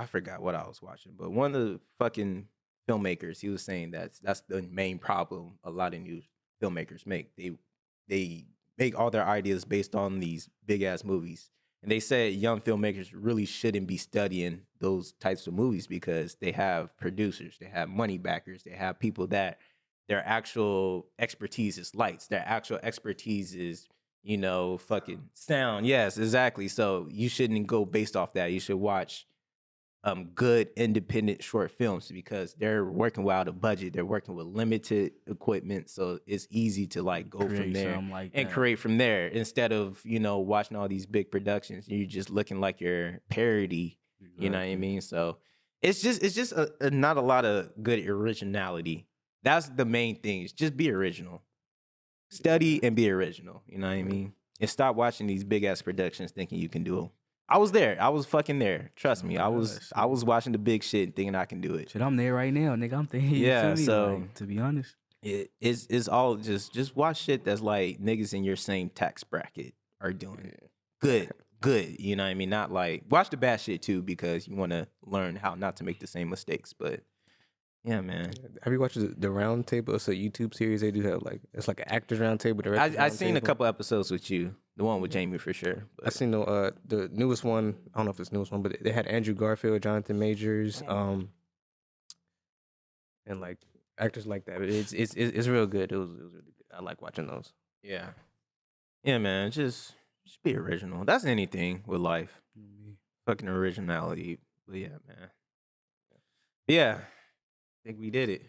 forgot what I was watching, but one of the fucking filmmakers, he was saying that's the main problem a lot of new filmmakers make. They make all their ideas based on these big ass movies. And they said young filmmakers really shouldn't be studying those types of movies because they have producers, they have money backers, they have people that their actual expertise is lights, their actual expertise is, fucking sound. Yes, exactly. So you shouldn't go based off that. You should watch good independent short films because they're working without a budget. They're working with limited equipment, so it's easy to like go from there and create from there instead of watching all these big productions. You're just looking like you're parody. Exactly. You know what I mean? So it's just not a lot of good originality. That's the main thing. Is just be original. Study and be original. You know what I mean? And stop watching these big ass productions thinking you can do them. I was there. I was fucking there. Trust me. I was watching the big shit and thinking I can do it. Shit, I'm there right now, nigga. I'm thinking. Yeah. So like, to be honest, it's all just watch shit that's like niggas in your same tax bracket are doing. Good. You know what I mean? Not like watch the bad shit too because you want to learn how not to make the same mistakes. But yeah, man. Have you watched the Round Table? It's a YouTube series. They do have it's like an actors round table. I seen a couple episodes with you. The one with Jamie for sure. But. I seen the newest one. I don't know if it's the newest one, but they had Andrew Garfield, Jonathan Majors, and like actors like that. But it's real good. It was really good. I like watching those. Yeah, man. Just be original. That's anything with life. Fucking originality. But yeah, man. Yeah. I think we did it.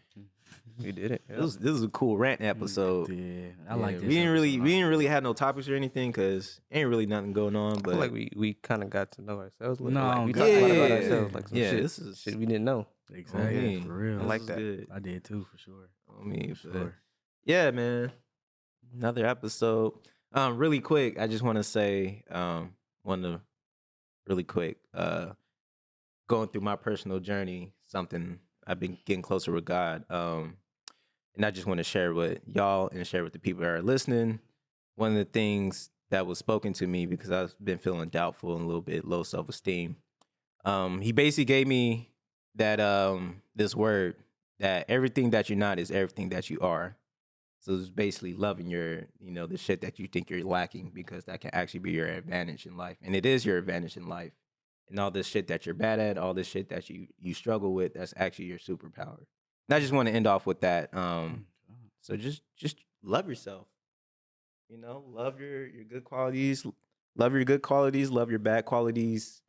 We did it. Yeah. This was a cool rant episode. Yeah, I like this. We didn't really have no topics or anything because ain't really nothing going on. But I feel like we kind of got to know ourselves. No, we talked about ourselves, like some yeah, shit. this is shit we didn't know. Exactly, me. for real. I like that. Good. I did too, for sure. On me, For but sure. yeah, man. Another episode. Really quick, I just want to say, really quick, going through my personal journey, something I've been getting closer with God. And I just want to share with y'all and share with the people that are listening. One of the things that was spoken to me because I've been feeling doubtful and a little bit low self-esteem. He basically gave me that this word that everything that you're not is everything that you are. So it's basically loving your, the shit that you think you're lacking because that can actually be your advantage in life. And it is your advantage in life. And all this shit that you're bad at, all this shit that you struggle with, that's actually your superpower. And I just want to end off with that. So just love yourself. Love your good qualities. Love your good qualities. Love your bad qualities.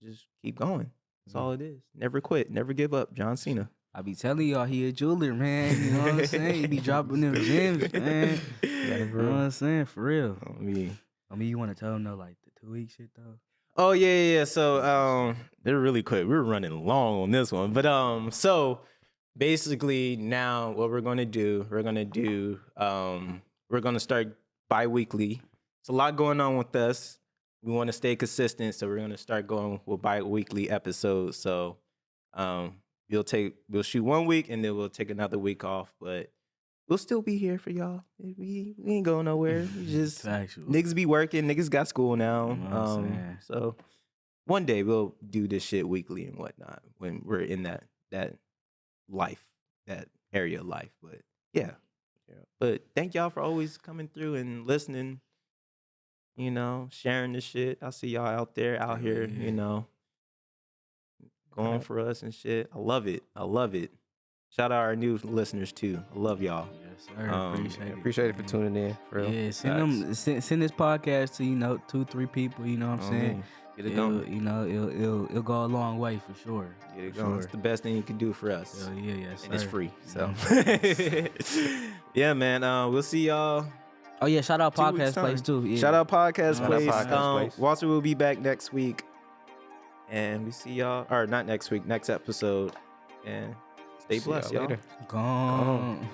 Just keep going. That's all it is. Never quit. Never give up. John Cena. I be telling y'all he a jeweler, man. You know what I'm saying? He be dropping them gems, man. You know what I'm saying? For real. I mean, you want to tell him though, like the 2-week shit though? oh yeah. So they're really quick. We're running long on this one, but so basically now what we're gonna do, we're gonna start bi-weekly. It's a lot going on with us. We want to stay consistent, so we're gonna start going with bi-weekly episodes. So we'll shoot 1 week and then we'll take another week off, but we'll still be here for y'all. We ain't going nowhere. We just niggas be working. Niggas got school now. You know what I'm saying? So one day we'll do this shit weekly and whatnot when we're in that life, that area of life. But yeah. But thank y'all for always coming through and listening. Sharing this shit. I see y'all out there, out here. Going for us and shit. I love it. Shout out our new listeners too. I love y'all. Yes, sir. Appreciate it for tuning in. For real. Yeah, send this podcast to 2-3 people. You know what I'm saying? Get it going. It'll go a long way for sure. Get it going. It's the best thing you can do for us. Yeah, yes, and it's sir. free. So yeah, man. We'll see y'all. Oh yeah, shout out 2 weeks' Podcast Place time. too. Yeah. Shout out Podcast Shout out Place. Podcast Place. Walter will be back next week. And we see y'all, or not next week, next episode. And stay blessed, y'all. Gone.